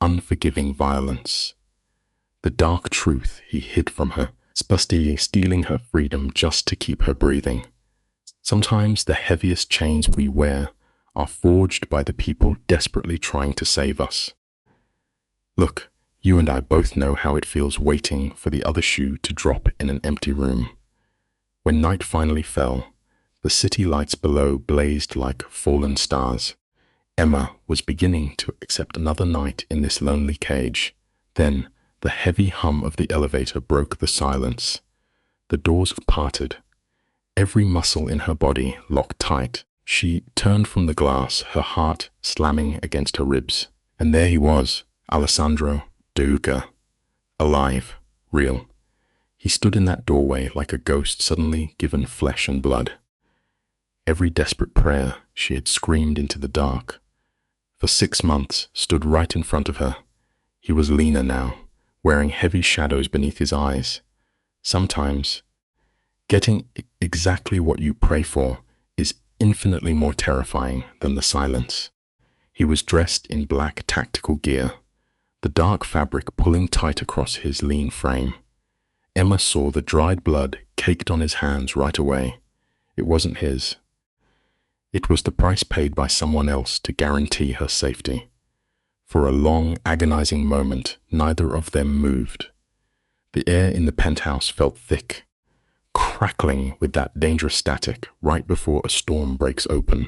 unforgiving violence. The dark truth he hid from her, stealing her freedom just to keep her breathing. Sometimes the heaviest chains we wear are forged by the people desperately trying to save us. Look, you and I both know how it feels waiting for the other shoe to drop in an empty room. When night finally fell, the city lights below blazed like fallen stars. Emma was beginning to accept another night in this lonely cage. Then, the heavy hum of the elevator broke the silence. The doors parted. Every muscle in her body locked tight. She turned from the glass, her heart slamming against her ribs. And there he was, Alessandro Duca, alive, real. He stood in that doorway like a ghost suddenly given flesh and blood. Every desperate prayer she had screamed into the dark for 6 months stood right in front of her. He was leaner now, wearing heavy shadows beneath his eyes. Sometimes, getting exactly what you pray for is infinitely more terrifying than the silence. He was dressed in black tactical gear, the dark fabric pulling tight across his lean frame. Emma saw the dried blood caked on his hands right away. It wasn't his. It was the price paid by someone else to guarantee her safety. For a long, agonizing moment, neither of them moved. The air in the penthouse felt thick, crackling with that dangerous static right before a storm breaks open.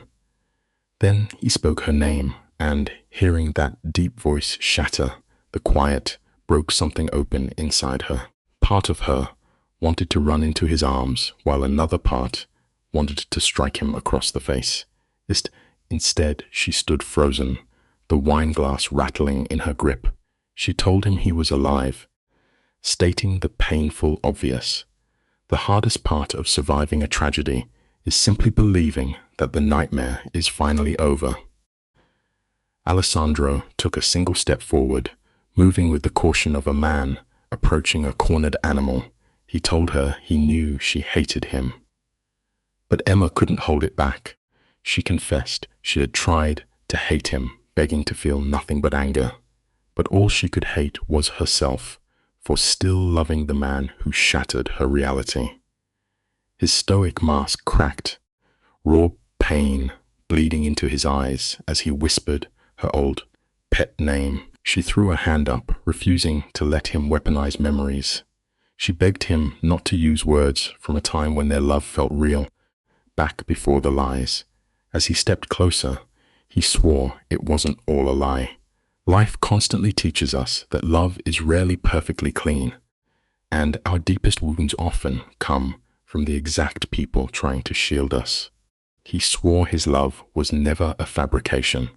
Then he spoke her name, and hearing that deep voice shatter the quiet broke something open inside her. Part of her wanted to run into his arms, while another part wanted to strike him across the face. Instead, she stood frozen, the wine glass rattling in her grip. She told him he was alive, stating the painful obvious. The hardest part of surviving a tragedy is simply believing that the nightmare is finally over. Alessandro took a single step forward, moving with the caution of a man approaching a cornered animal. He told her he knew she hated him. But Emma couldn't hold it back. She confessed she had tried to hate him, begging to feel nothing but anger. But all she could hate was herself for still loving the man who shattered her reality. His stoic mask cracked, raw pain bleeding into his eyes as he whispered her old pet name. She threw a hand up, refusing to let him weaponize memories. She begged him not to use words from a time when their love felt real, back before the lies. As he stepped closer, he swore it wasn't all a lie. Life constantly teaches us that love is rarely perfectly clean, And our deepest wounds often come from the exact people trying to shield us. He swore his love was never a fabrication.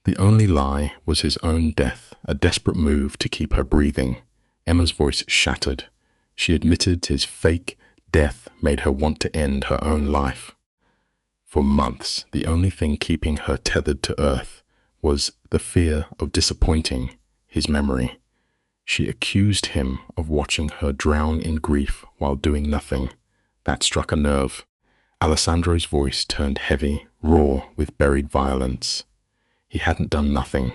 The only lie was his own death, a desperate move to keep her breathing. Emma's voice shattered. She admitted his fake death made her want to end her own life. For months, the only thing keeping her tethered to earth was the fear of disappointing his memory. She accused him of watching her drown in grief while doing nothing. That struck a nerve. Alessandro's voice turned heavy, raw with buried violence. He hadn't done nothing.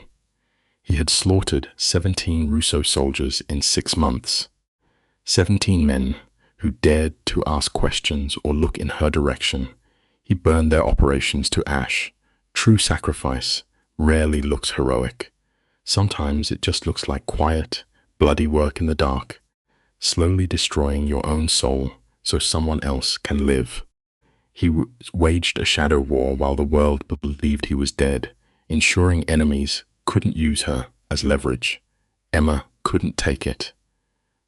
He had slaughtered 17 Russo soldiers in 6 months. 17 men who dared to ask questions or look in her direction. He burned their operations to ash. True sacrifice rarely looks heroic. Sometimes it just looks like quiet, bloody work in the dark, slowly destroying your own soul so someone else can live. He waged a shadow war while the world believed he was dead, ensuring enemies couldn't use her as leverage. Emma couldn't take it.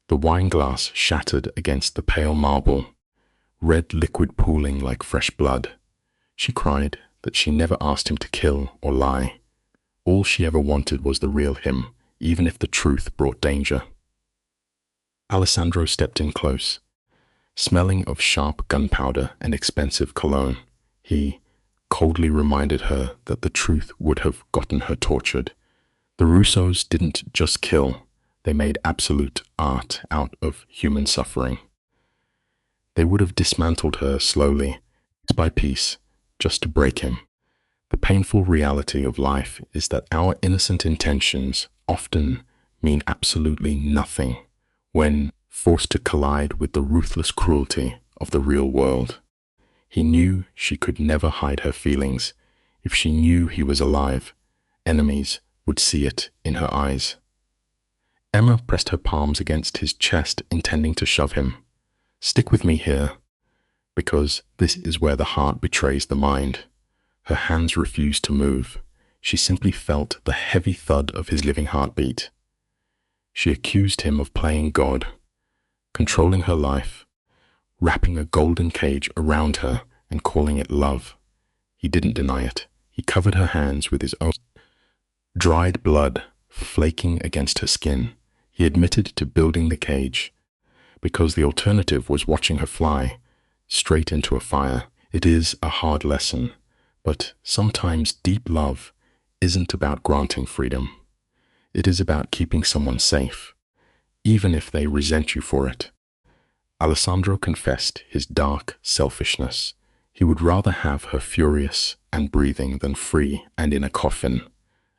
The wine glass shattered against the pale marble, red liquid pooling like fresh blood. She cried that she never asked him to kill or lie. All she ever wanted was the real him, even if the truth brought danger. Alessandro stepped in close, smelling of sharp gunpowder and expensive cologne. He coldly reminded her that the truth would have gotten her tortured. The Russos didn't just kill, they made absolute art out of human suffering. They would have dismantled her slowly, piece by piece, just to break him. The painful reality of life is that our innocent intentions often mean absolutely nothing when forced to collide with the ruthless cruelty of the real world. He knew she could never hide her feelings. If she knew he was alive, enemies would see it in her eyes. Emma pressed her palms against his chest, intending to shove him. "Stick with me here, because this is where the heart betrays the mind." Her hands refused to move. She simply felt the heavy thud of his living heartbeat. She accused him of playing God, controlling her life, wrapping a golden cage around her and calling it love. He didn't deny it. He covered her hands with his own, dried blood flaking against her skin. He admitted to building the cage because the alternative was watching her fly straight into a fire. It is a hard lesson, but sometimes deep love isn't about granting freedom. It is about keeping someone safe, even if they resent you for it. Alessandro confessed his dark selfishness. He would rather have her furious and breathing than free and in a coffin.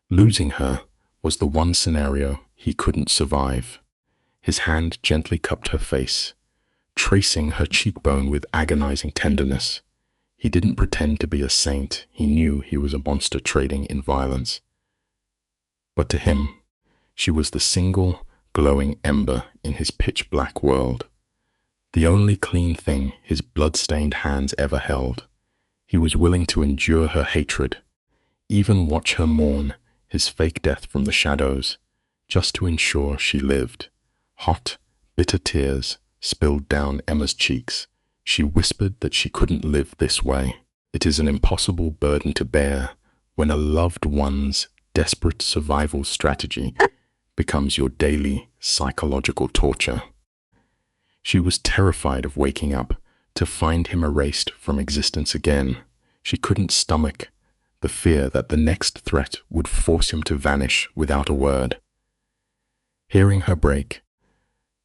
Losing her was the one scenario he couldn't survive. His hand gently cupped her face, tracing her cheekbone with agonizing tenderness. He didn't pretend to be a saint. He knew he was a monster trading in violence. But to him, she was the single glowing ember in his pitch-black world. The only clean thing his blood-stained hands ever held. He was willing to endure her hatred, even watch her mourn his fake death from the shadows, just to ensure she lived. Hot, bitter tears spilled down Emma's cheeks. She whispered that she couldn't live this way. It is an impossible burden to bear when a loved one's desperate survival strategy becomes your daily psychological torture. She was terrified of waking up to find him erased from existence again. She couldn't stomach the fear that the next threat would force him to vanish without a word. Hearing her break,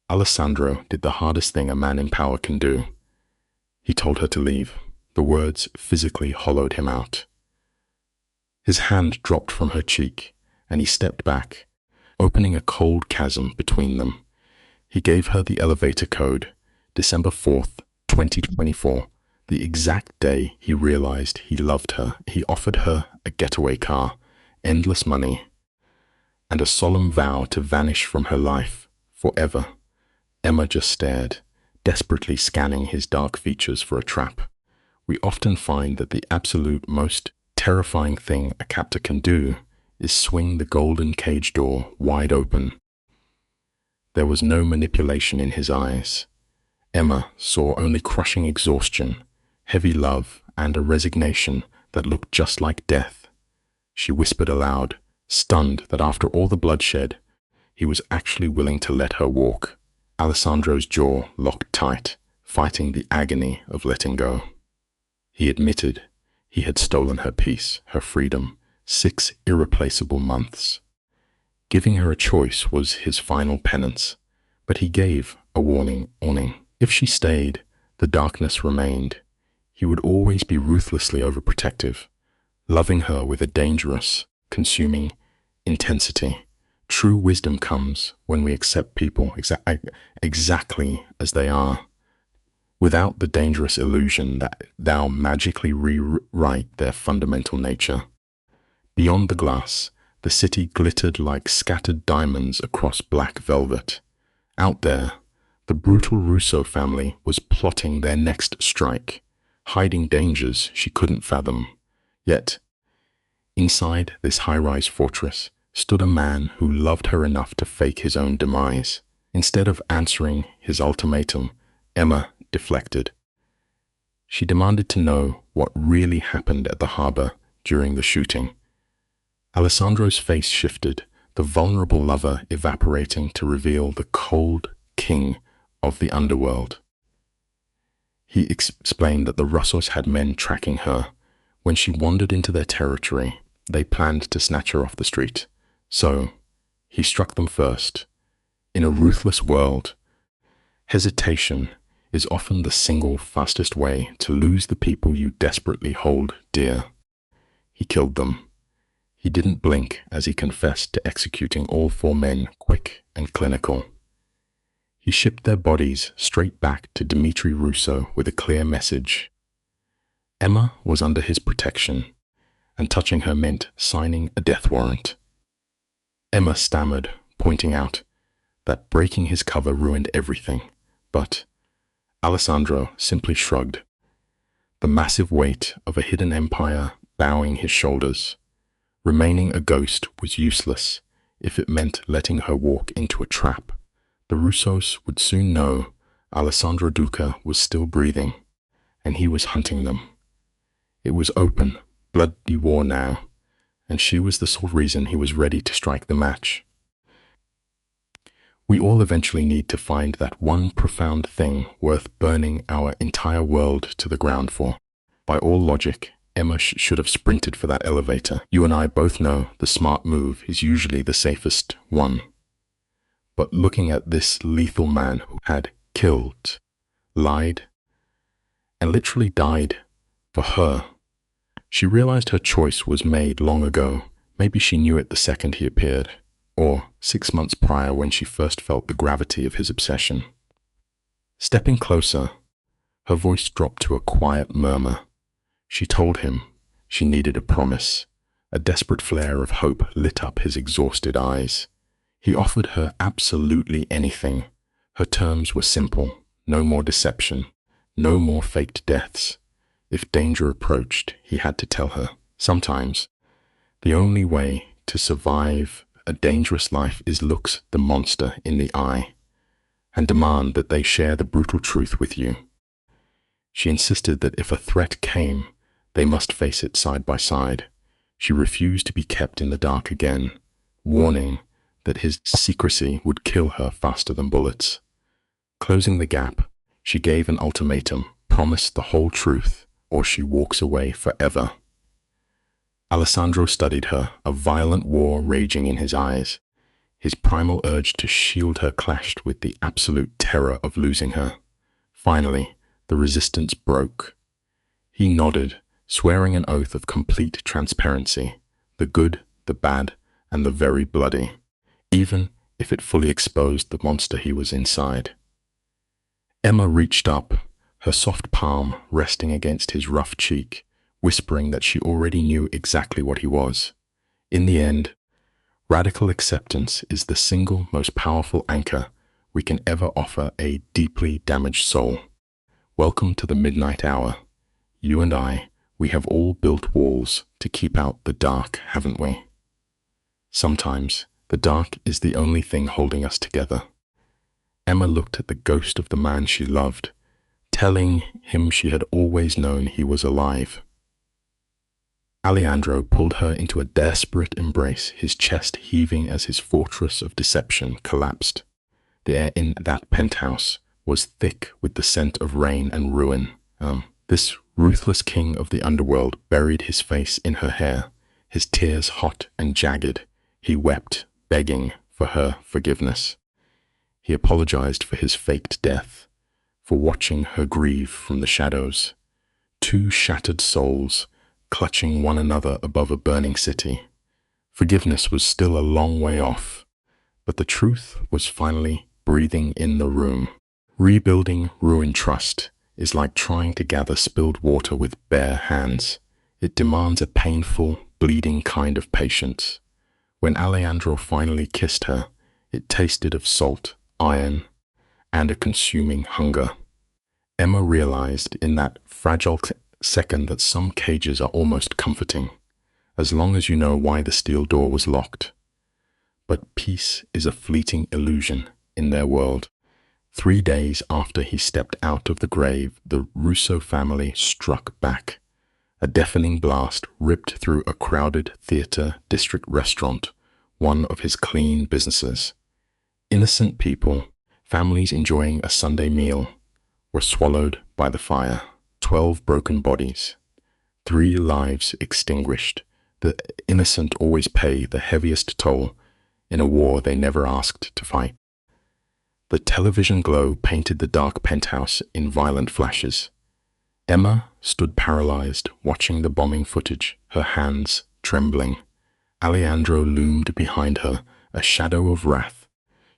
Alessandro did the hardest thing a man in power can do. He told her to leave. The words physically hollowed him out. His hand dropped from her cheek, and he stepped back, opening a cold chasm between them. He gave her the elevator code, December 4th, 2024, the exact day he realized he loved her. He offered her a getaway car, endless money, and a solemn vow to vanish from her life forever. Emma just stared, desperately scanning his dark features for a trap. We often find that the absolute most terrifying thing a captor can do is swing the golden cage door wide open. There was no manipulation in his eyes. Emma saw only crushing exhaustion, heavy love, and a resignation that looked just like death. She whispered aloud, stunned that after all the bloodshed, he was actually willing to let her walk. Alessandro's jaw locked tight, fighting the agony of letting go. He admitted he had stolen her peace, her freedom, 6 irreplaceable months. Giving her a choice was his final penance, but he gave a warning. If she stayed, the darkness remained. He would always be ruthlessly overprotective, loving her with a dangerous, consuming intensity. True wisdom comes when we accept people exactly as they are, without the dangerous illusion that thou magically rewrite their fundamental nature. Beyond the glass, the city glittered like scattered diamonds across black velvet. Out there, the brutal Russo family was plotting their next strike, hiding dangers she couldn't fathom. Yet, inside this high-rise fortress stood a man who loved her enough to fake his own demise. Instead of answering his ultimatum, Emma deflected. She demanded to know what really happened at the harbor during the shooting. Alessandro's face shifted, the vulnerable lover evaporating to reveal the cold king of the underworld. He explained that the Russos had men tracking her. When she wandered into their territory, they planned to snatch her off the street. So, he struck them first. In a ruthless world, hesitation is often the single fastest way to lose the people you desperately hold dear. He killed them. He didn't blink as he confessed to executing all 4 men quick and clinical. He shipped their bodies straight back to Dmitri Russo with a clear message. Emma was under his protection, and touching her meant signing a death warrant. Emma stammered, pointing out that breaking his cover ruined everything, but Alessandro simply shrugged, the massive weight of a hidden empire bowing his shoulders. Remaining a ghost was useless if it meant letting her walk into a trap. The Russos would soon know Alessandro Duca was still breathing, and he was hunting them. It was open, bloody war now, and she was the sole reason he was ready to strike the match. We all eventually need to find that one profound thing worth burning our entire world to the ground for. By all logic, Emma should have sprinted for that elevator. You and I both know the smart move is usually the safest one. But looking at this lethal man who had killed, lied, and literally died for her, she realized her choice was made long ago. Maybe she knew it the second he appeared, or 6 months prior when she first felt the gravity of his obsession. Stepping closer, her voice dropped to a quiet murmur. She told him she needed a promise. A desperate flare of hope lit up his exhausted eyes. He offered her absolutely anything. Her terms were simple: no more deception, no more faked deaths. If danger approached, he had to tell her. Sometimes, the only way to survive a dangerous life is look the monster in the eye and demand that they share the brutal truth with you. She insisted that if a threat came, they must face it side by side. She refused to be kept in the dark again, warning that his secrecy would kill her faster than bullets. Closing the gap, she gave an ultimatum: promise the whole truth, or she walks away forever. Alessandro studied her, a violent war raging in his eyes. His primal urge to shield her clashed with the absolute terror of losing her. Finally, the resistance broke. He nodded, swearing an oath of complete transparency: the good, the bad, and the very bloody, even if it fully exposed the monster he was inside. Emma reached up, her soft palm resting against his rough cheek, whispering that she already knew exactly what he was. In the end, radical acceptance is the single most powerful anchor we can ever offer a deeply damaged soul. Welcome to the midnight hour. You and I, we have all built walls to keep out the dark, haven't we? Sometimes, the dark is the only thing holding us together. Emma looked at the ghost of the man she loved, telling him she had always known he was alive. Alejandro pulled her into a desperate embrace, his chest heaving as his fortress of deception collapsed. The air in that penthouse was thick with the scent of rain and ruin. This ruthless king of the underworld buried his face in her hair, his tears hot and jagged. He wept, begging for her forgiveness. He apologized for his faked death, for watching her grieve from the shadows. Two shattered souls, clutching one another above a burning city. Forgiveness was still a long way off, but the truth was finally breathing in the room. Rebuilding ruined trust is like trying to gather spilled water with bare hands. It demands a painful, bleeding kind of patience. When Alejandro finally kissed her, it tasted of salt, iron, and a consuming hunger. Emma realized in that fragile second that some cages are almost comforting, as long as you know why the steel door was locked. But peace is a fleeting illusion in their world. 3 days after he stepped out of the grave, the Russo family struck back. A deafening blast ripped through a crowded theater district restaurant, one of his clean businesses. Innocent people, families enjoying a Sunday meal, were swallowed by the fire. 12 broken bodies, 3 lives extinguished. The innocent always pay the heaviest toll in a war they never asked to fight. The television glow painted the dark penthouse in violent flashes. Emma stood paralyzed, watching the bombing footage, her hands trembling. Alejandro loomed behind her, a shadow of wrath,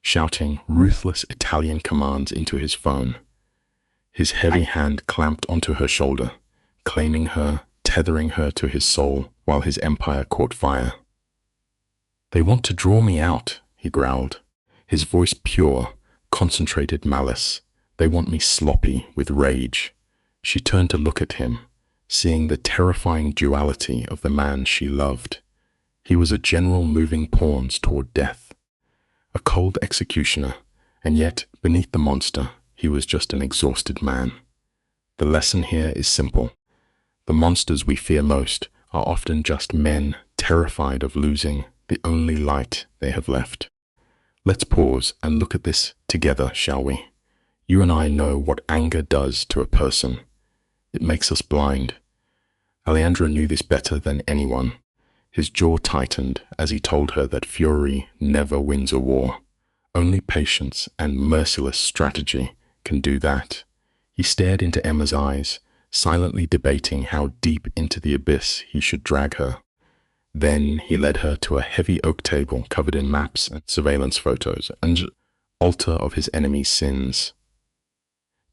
shouting ruthless Italian commands into his phone. His heavy hand clamped onto her shoulder, claiming her, tethering her to his soul while his empire caught fire. "They want to draw me out," he growled, his voice pure, concentrated malice. "They want me sloppy with rage." She turned to look at him, seeing the terrifying duality of the man she loved. He was a general moving pawns toward death, a cold executioner, and yet, beneath the monster, he was just an exhausted man. The lesson here is simple. The monsters we fear most are often just men terrified of losing the only light they have left. Let's pause and look at this together, shall we? You and I know what anger does to a person. It makes us blind. Alejandro knew this better than anyone. His jaw tightened as he told her that fury never wins a war. Only patience and merciless strategy can do that. He stared into Emma's eyes, silently debating how deep into the abyss he should drag her. Then he led her to a heavy oak table covered in maps and surveillance photos, and altar of his enemy's sins.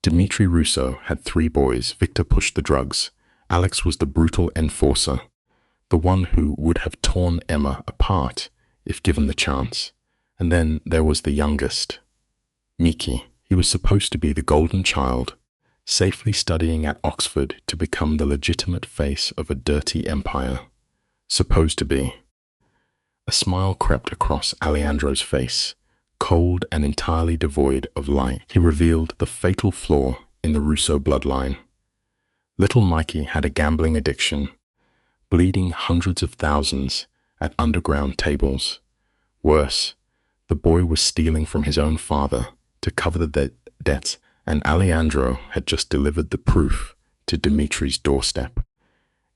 Dimitri Russo had 3 boys. Victor pushed the drugs. Alex was the brutal enforcer, the one who would have torn Emma apart if given the chance. And then there was the youngest, Miki. He was supposed to be the golden child, safely studying at Oxford to become the legitimate face of a dirty empire. Supposed to be. A smile crept across Alejandro's face, cold and entirely devoid of light. He revealed the fatal flaw in the Russo bloodline. Little Mikey had a gambling addiction, bleeding hundreds of thousands at underground tables. Worse, the boy was stealing from his own father to cover the debts, and Alejandro had just delivered the proof to Dimitri's doorstep.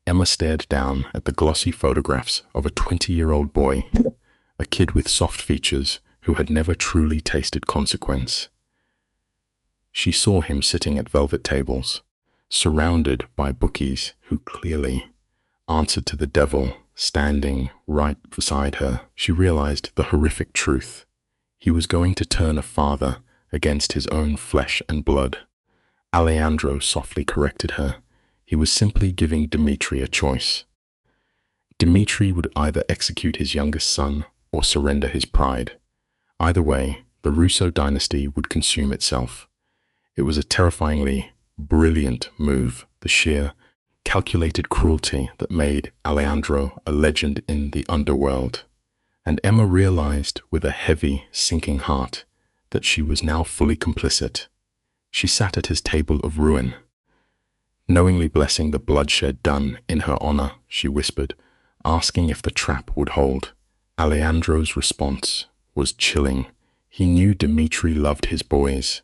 Emma stared down at the glossy photographs of a 20-year-old boy, a kid with soft features who had never truly tasted consequence. She saw him sitting at velvet tables, surrounded by bookies who clearly answered to the devil standing right beside her. She realized the horrific truth. He was going to turn a father against his own flesh and blood. Alejandro softly corrected her. He was simply giving Dimitri a choice. Dimitri would either execute his youngest son or surrender his pride. Either way, the Russo dynasty would consume itself. It was a terrifyingly brilliant move, the sheer, calculated cruelty that made Alejandro a legend in the underworld. And Emma realized with a heavy, sinking heart that she was now fully complicit. She sat at his table of ruin, knowingly blessing the bloodshed done in her honor, she whispered, asking if the trap would hold. Alejandro's response was chilling. He knew Dmitri loved his boys,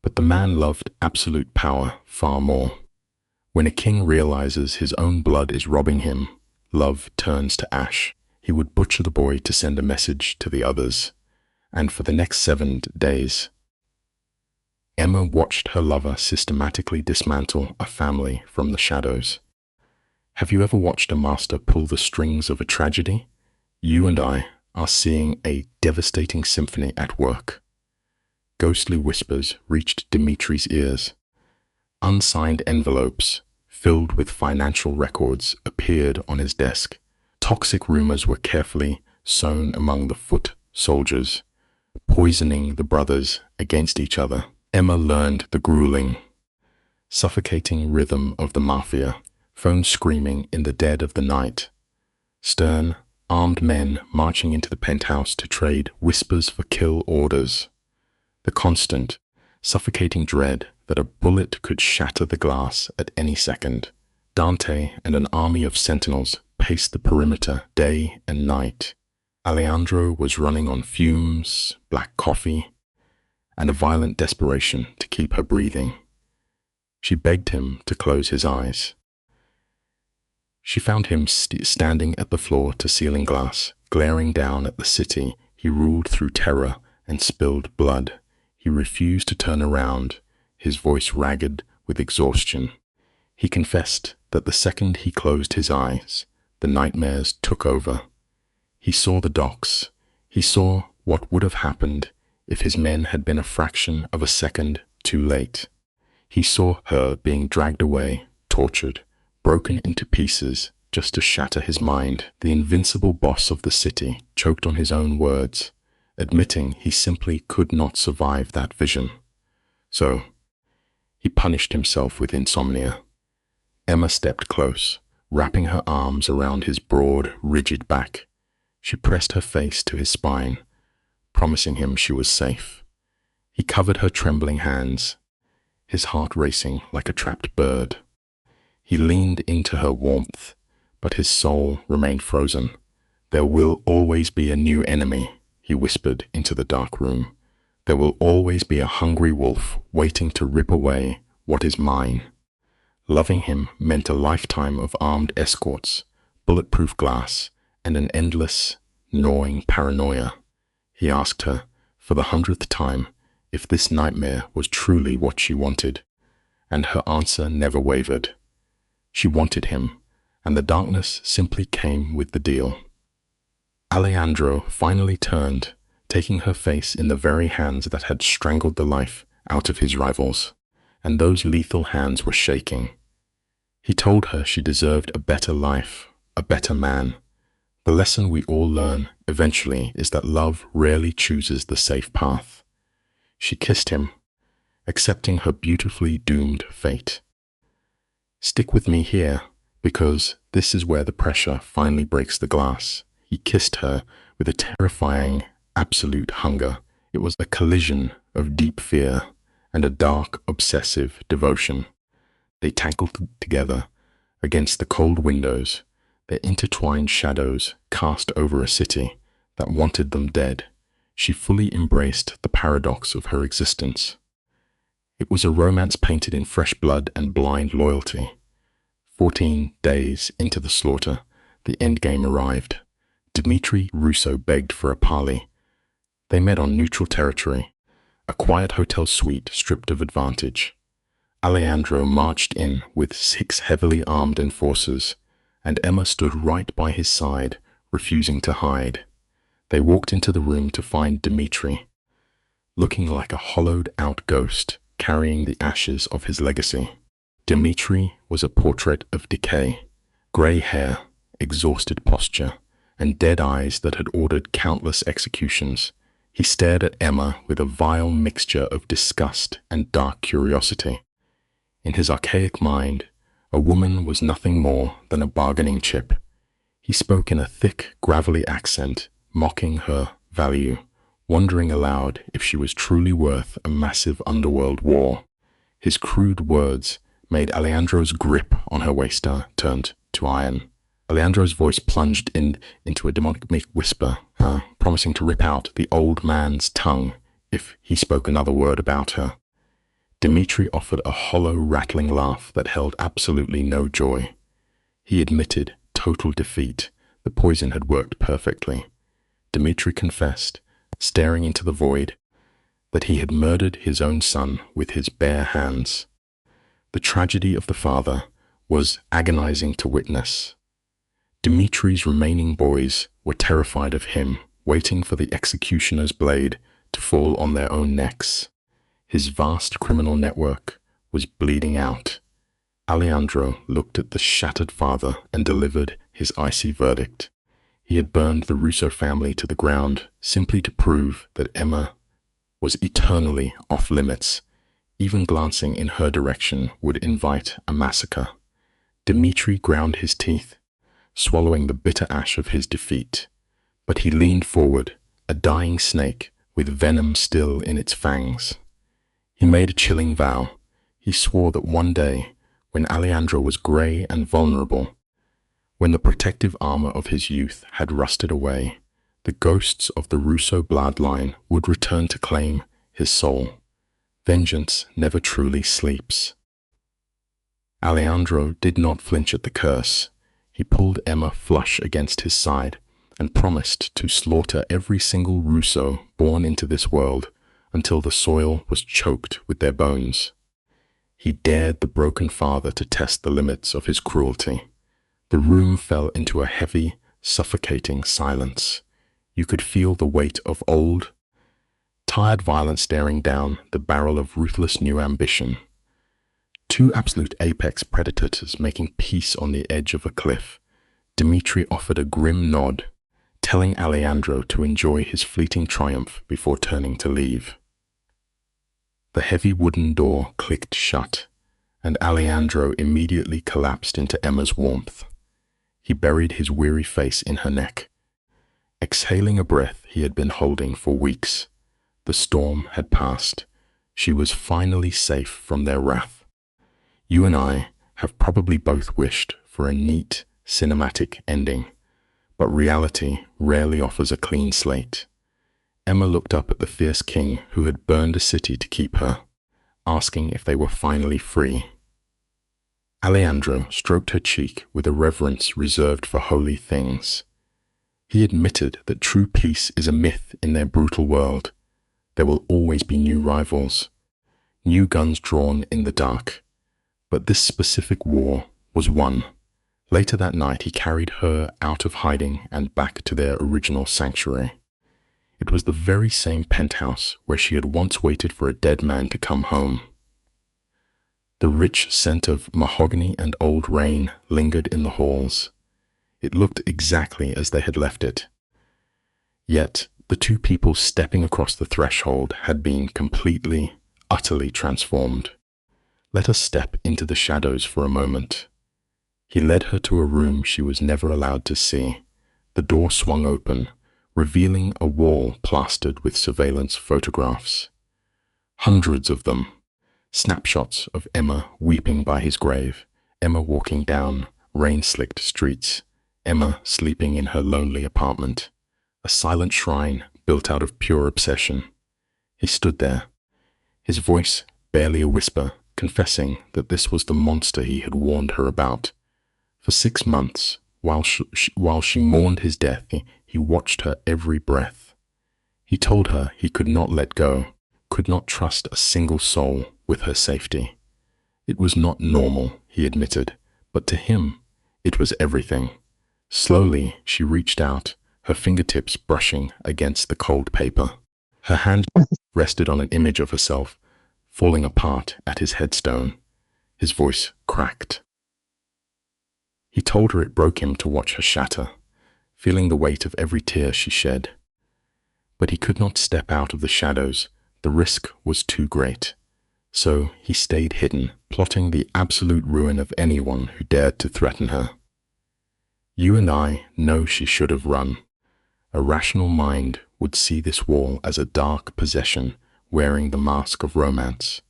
but the man loved absolute power far more. When a king realizes his own blood is robbing him, love turns to ash. He would butcher the boy to send a message to the others. And for the next 7 days, Emma watched her lover systematically dismantle a family from the shadows. Have you ever watched a master pull the strings of a tragedy? You and I are seeing a devastating symphony at work. Ghostly whispers reached Dmitri's ears. Unsigned envelopes filled with financial records appeared on his desk. Toxic rumors were carefully sown among the foot soldiers, poisoning the brothers against each other. Emma learned the grueling, suffocating rhythm of the Mafia, phone screaming in the dead of the night. Stern, armed men marching into the penthouse to trade whispers for kill orders. The constant, suffocating dread that a bullet could shatter the glass at any second. Dante and an army of sentinels paced the perimeter day and night. Alejandro was running on fumes, black coffee, and a violent desperation to keep her breathing. She begged him to close his eyes. She found him standing at the floor-to-ceiling glass, glaring down at the city he ruled through terror and spilled blood. He refused to turn around, his voice ragged with exhaustion. He confessed that the second he closed his eyes, the nightmares took over. He saw the docks. He saw what would have happened if his men had been a fraction of a second too late. He saw her being dragged away, tortured, broken into pieces just to shatter his mind. The invincible boss of the city choked on his own words, admitting he simply could not survive that vision. So, he punished himself with insomnia. Emma stepped close, wrapping her arms around his broad, rigid back. She pressed her face to his spine, promising him she was safe. He covered her trembling hands, his heart racing like a trapped bird. He leaned into her warmth, but his soul remained frozen. There will always be a new enemy, he whispered into the dark room. There will always be a hungry wolf waiting to rip away what is mine. Loving him meant a lifetime of armed escorts, bulletproof glass, and an endless, gnawing paranoia. He asked her, for the 100th time, if this nightmare was truly what she wanted, and her answer never wavered. She wanted him, and the darkness simply came with the deal. Alejandro finally turned, taking her face in the very hands that had strangled the life out of his rivals, and those lethal hands were shaking. He told her she deserved a better life, a better man. The lesson we all learn eventually is that love rarely chooses the safe path. She kissed him, accepting her beautifully doomed fate. Stick with me here, because this is where the pressure finally breaks the glass. He kissed her with a terrifying, absolute hunger. It was a collision of deep fear and a dark, obsessive devotion. They tangled together against the cold windows, their intertwined shadows cast over a city that wanted them dead. She fully embraced the paradox of her existence. It was a romance painted in fresh blood and blind loyalty. 14 days into the slaughter, the endgame arrived. Dmitri Russo begged for a parley. They met on neutral territory, a quiet hotel suite stripped of advantage. Alejandro marched in with 6 heavily armed enforcers, and Emma stood right by his side, refusing to hide. They walked into the room to find Dmitri, looking like a hollowed-out ghost, carrying the ashes of his legacy. Dmitri was a portrait of decay, grey hair, exhausted posture, and dead eyes that had ordered countless executions. He stared at Emma with a vile mixture of disgust and dark curiosity. In his archaic mind, a woman was nothing more than a bargaining chip. He spoke in a thick, gravelly accent, mocking her value. wondering aloud if she was truly worth a massive underworld war. His crude words made Alejandro's grip on her waist turned to iron. Alejandro's voice plunged into a demonic whisper, promising to rip out the old man's tongue if he spoke another word about her. Dmitri offered a hollow, rattling laugh that held absolutely no joy. He admitted total defeat. The poison had worked perfectly. Dmitri confessed, staring into the void, that he had murdered his own son with his bare hands. The tragedy of the father was agonizing to witness. Dmitri's remaining boys were terrified of him, waiting for the executioner's blade to fall on their own necks. His vast criminal network was bleeding out. Alejandro looked at the shattered father and delivered his icy verdict. He had burned the Russo family to the ground simply to prove that Emma was eternally off limits. Even glancing in her direction would invite a massacre. Dmitri ground his teeth, swallowing the bitter ash of his defeat. But he leaned forward, a dying snake with venom still in its fangs. He made a chilling vow. He swore that one day, when Alejandro was grey and vulnerable, when the protective armor of his youth had rusted away, the ghosts of the Russo bloodline would return to claim his soul. Vengeance never truly sleeps. Alejandro did not flinch at the curse. He pulled Emma flush against his side and promised to slaughter every single Russo born into this world until the soil was choked with their bones. He dared the broken father to test the limits of his cruelty. The room fell into a heavy, suffocating silence. You could feel the weight of old, tired violence staring down the barrel of ruthless new ambition. Two absolute apex predators making peace on the edge of a cliff. Dmitri offered a grim nod, telling Alejandro to enjoy his fleeting triumph before turning to leave. The heavy wooden door clicked shut, and Alejandro immediately collapsed into Emma's warmth. He buried his weary face in her neck, exhaling a breath he had been holding for weeks. The storm had passed. She was finally safe from their wrath. You and I have probably both wished for a neat, cinematic ending, but reality rarely offers a clean slate. Emma looked up at the fierce king who had burned a city to keep her, asking if they were finally free. Alejandro stroked her cheek with a reverence reserved for holy things. He admitted that true peace is a myth in their brutal world. There will always be new rivals, new guns drawn in the dark. But this specific war was won. Later that night, he carried her out of hiding and back to their original sanctuary. It was the very same penthouse where she had once waited for a dead man to come home. The rich scent of mahogany and old rain lingered in the halls. It looked exactly as they had left it. Yet, the two people stepping across the threshold had been completely, utterly transformed. Let us step into the shadows for a moment. He led her to a room she was never allowed to see. The door swung open, revealing a wall plastered with surveillance photographs. Hundreds of them. Snapshots of Emma weeping by his grave, Emma walking down rain-slicked streets, Emma sleeping in her lonely apartment. A silent shrine built out of pure obsession. He stood there, his voice barely a whisper, confessing that this was the monster he had warned her about. For 6 months, while she mourned his death, he watched her every breath. He told her he could not let go, could not trust a single soul with her safety. It was not normal, he admitted, but to him, it was everything. Slowly, she reached out, her fingertips brushing against the cold paper. Her hand rested on an image of herself, falling apart at his headstone. His voice cracked. He told her it broke him to watch her shatter, feeling the weight of every tear she shed. But he could not step out of the shadows. The risk was too great. So he stayed hidden, plotting the absolute ruin of anyone who dared to threaten her. You and I know she should have run. A rational mind would see this wall as a dark possession wearing the mask of romance.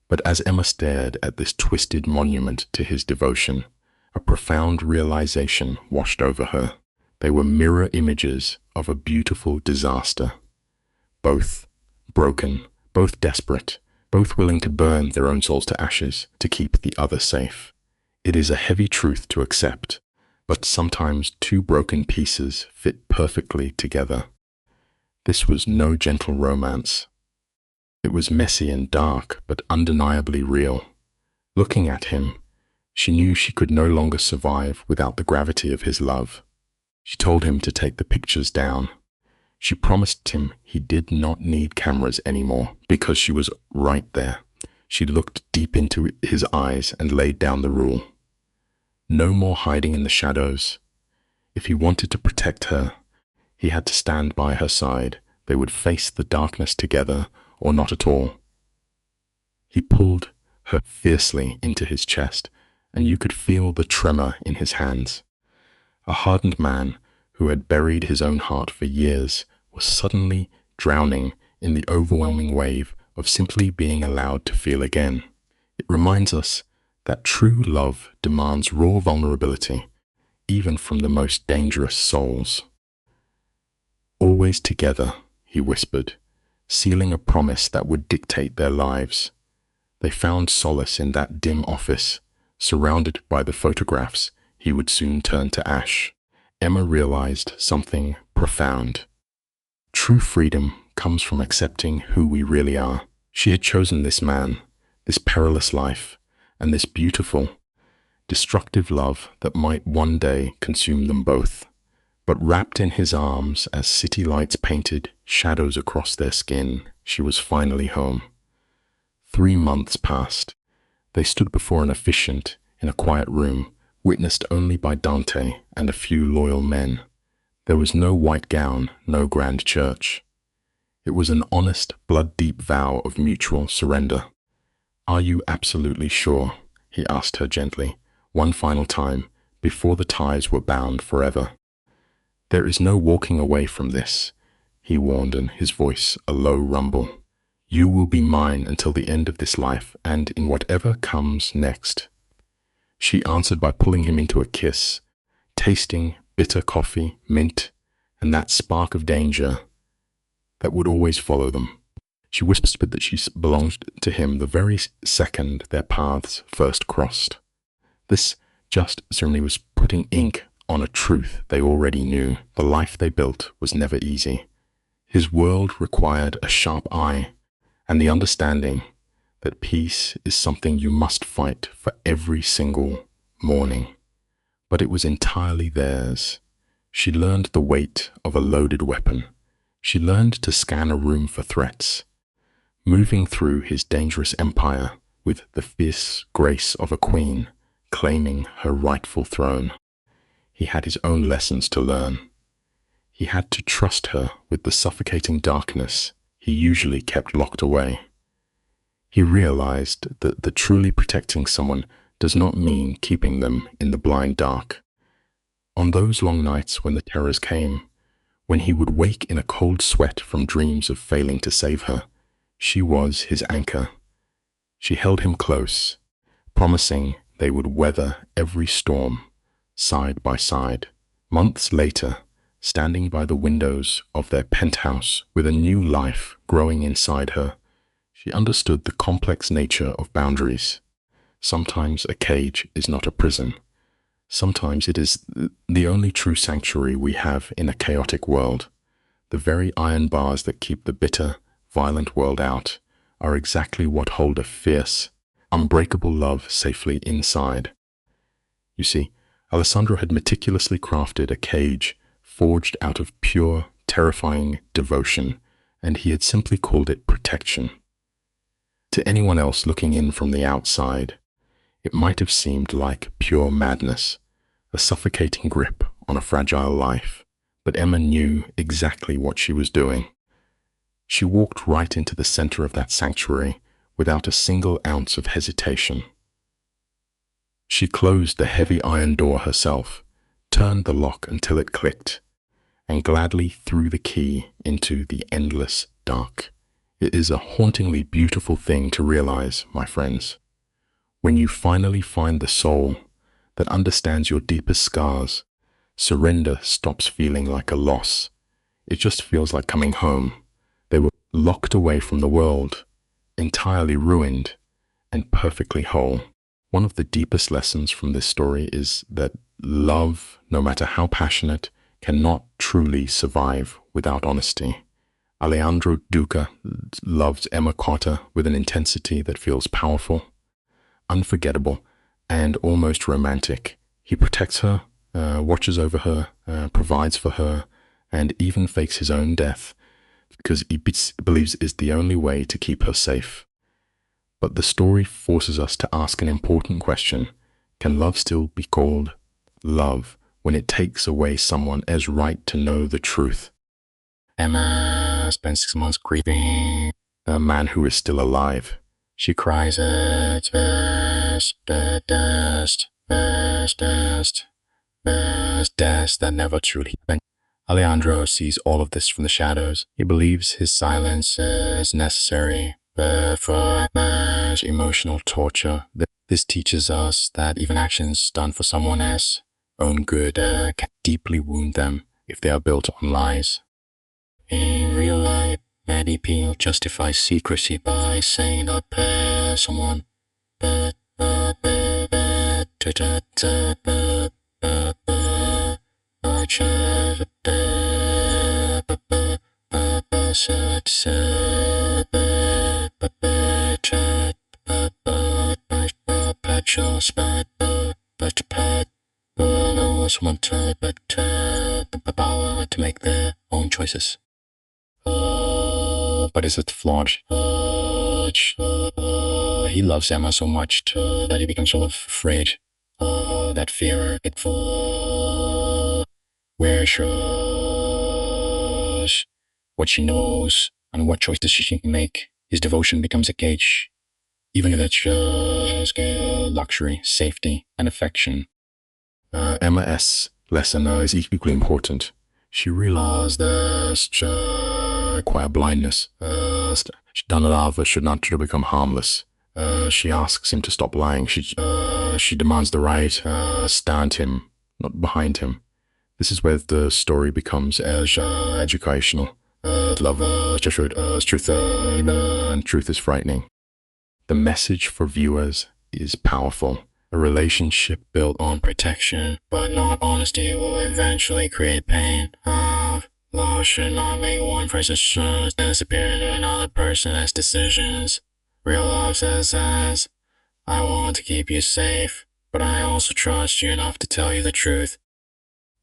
But as Emma stared at this twisted monument to his devotion, a profound realization washed over her. They were mirror images of a beautiful disaster. Both broken, both desperate, both willing to burn their own souls to ashes to keep the other safe. It is a heavy truth to accept, but sometimes two broken pieces fit perfectly together. This was no gentle romance. It was messy and dark, but undeniably real. Looking at him, she knew she could no longer survive without the gravity of his love. She told him to take the pictures down. She promised him he did not need cameras anymore because she was right there. She looked deep into his eyes and laid down the rule. No more hiding in the shadows. If he wanted to protect her, he had to stand by her side. They would face the darkness together or not at all. He pulled her fiercely into his chest, and you could feel the tremor in his hands. A hardened man who had buried his own heart for years was suddenly drowning in the overwhelming wave of simply being allowed to feel again. It reminds us that true love demands raw vulnerability, even from the most dangerous souls. "Always together," he whispered, sealing a promise that would dictate their lives. They found solace in that dim office, surrounded by the photographs he would soon turn to ash. Emma realized something profound. True freedom comes from accepting who we really are. She had chosen this man, this perilous life, and this beautiful, destructive love that might one day consume them both. But wrapped in his arms as city lights painted shadows across their skin, she was finally home. 3 months passed. They stood before an officiant in a quiet room, witnessed only by Dante and a few loyal men. There was no white gown, no grand church. It was an honest, blood-deep vow of mutual surrender. "Are you absolutely sure?" he asked her gently, one final time, before the ties were bound forever. "There is no walking away from this," he warned, in his voice a low rumble. "You will be mine until the end of this life and in whatever comes next." She answered by pulling him into a kiss, tasting bitter coffee, mint, and that spark of danger that would always follow them. She whispered that she belonged to him the very second their paths first crossed. This just certainly was putting ink on a truth they already knew. The life they built was never easy. His world required a sharp eye and the understanding that peace is something you must fight for every single morning. But it was entirely theirs. She learned the weight of a loaded weapon. She learned to scan a room for threats, moving through his dangerous empire with the fierce grace of a queen, claiming her rightful throne. He had his own lessons to learn. He had to trust her with the suffocating darkness he usually kept locked away. He realized that the truly protecting someone does not mean keeping them in the blind dark. On those long nights when the terrors came, when he would wake in a cold sweat from dreams of failing to save her, she was his anchor. She held him close, promising they would weather every storm, side by side. Months later, standing by the windows of their penthouse with a new life growing inside her, she understood the complex nature of boundaries. Sometimes a cage is not a prison. Sometimes it is the only true sanctuary we have in a chaotic world. The very iron bars that keep the bitter, violent world out are exactly what hold a fierce, unbreakable love safely inside. You see, Alessandro had meticulously crafted a cage forged out of pure, terrifying devotion, and he had simply called it protection. To anyone else looking in from the outside, it might have seemed like pure madness, a suffocating grip on a fragile life, but Emma knew exactly what she was doing. She walked right into the center of that sanctuary without a single ounce of hesitation. She closed the heavy iron door herself, turned the lock until it clicked, and gladly threw the key into the endless dark. It is a hauntingly beautiful thing to realize, my friends. When you finally find the soul that understands your deepest scars, surrender stops feeling like a loss. It just feels like coming home. They were locked away from the world, entirely ruined, and perfectly whole. One of the deepest lessons from this story is that love, no matter how passionate, cannot truly survive without honesty. Alejandro Duca loves Emma Carter with an intensity that feels powerful, unforgettable, and almost romantic. He protects her, watches over her, provides for her, and even fakes his own death because he believes it's the only way to keep her safe. But the story forces us to ask an important question. Can love still be called love when it takes away someone as right to know the truth? Emma spends 6 months grieving a man who is still alive. She cries at best that never truly happened. Alejandro sees all of this from the shadows. He believes his silence is necessary, but for Emma's emotional torture, this teaches us that even actions done for someone else's own good can deeply wound them if they are built on lies. In real life, many people justify secrecy by saying that someone to make their own choices. But is it flawed? He loves Emma so much that he becomes sort of afraid. That fear, where what she knows and what choices she can make. His devotion becomes a cage, even if it's just luxury, safety, and affection. Emma's lesson is equally important. She realized that quiet blindness. Love should not become harmless. She asks him to stop lying. She demands the right stand him, not behind him. This is where the story becomes educational. Truth and truth is frightening. The message for viewers is powerful. A relationship built on protection but not honesty will eventually create pain. Love should not make one person's choice disappear into another person's decisions. Real love says, I want to keep you safe, but I also trust you enough to tell you the truth.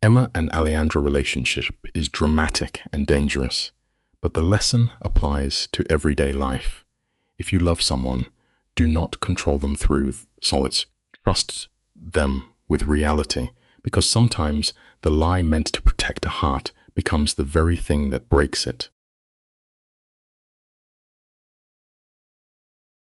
Emma and Alejandro relationship is dramatic and dangerous, but the lesson applies to everyday life. If you love someone, do not control them through solids. Trust them with reality, because sometimes the lie meant to protect a heart becomes the very thing that breaks it.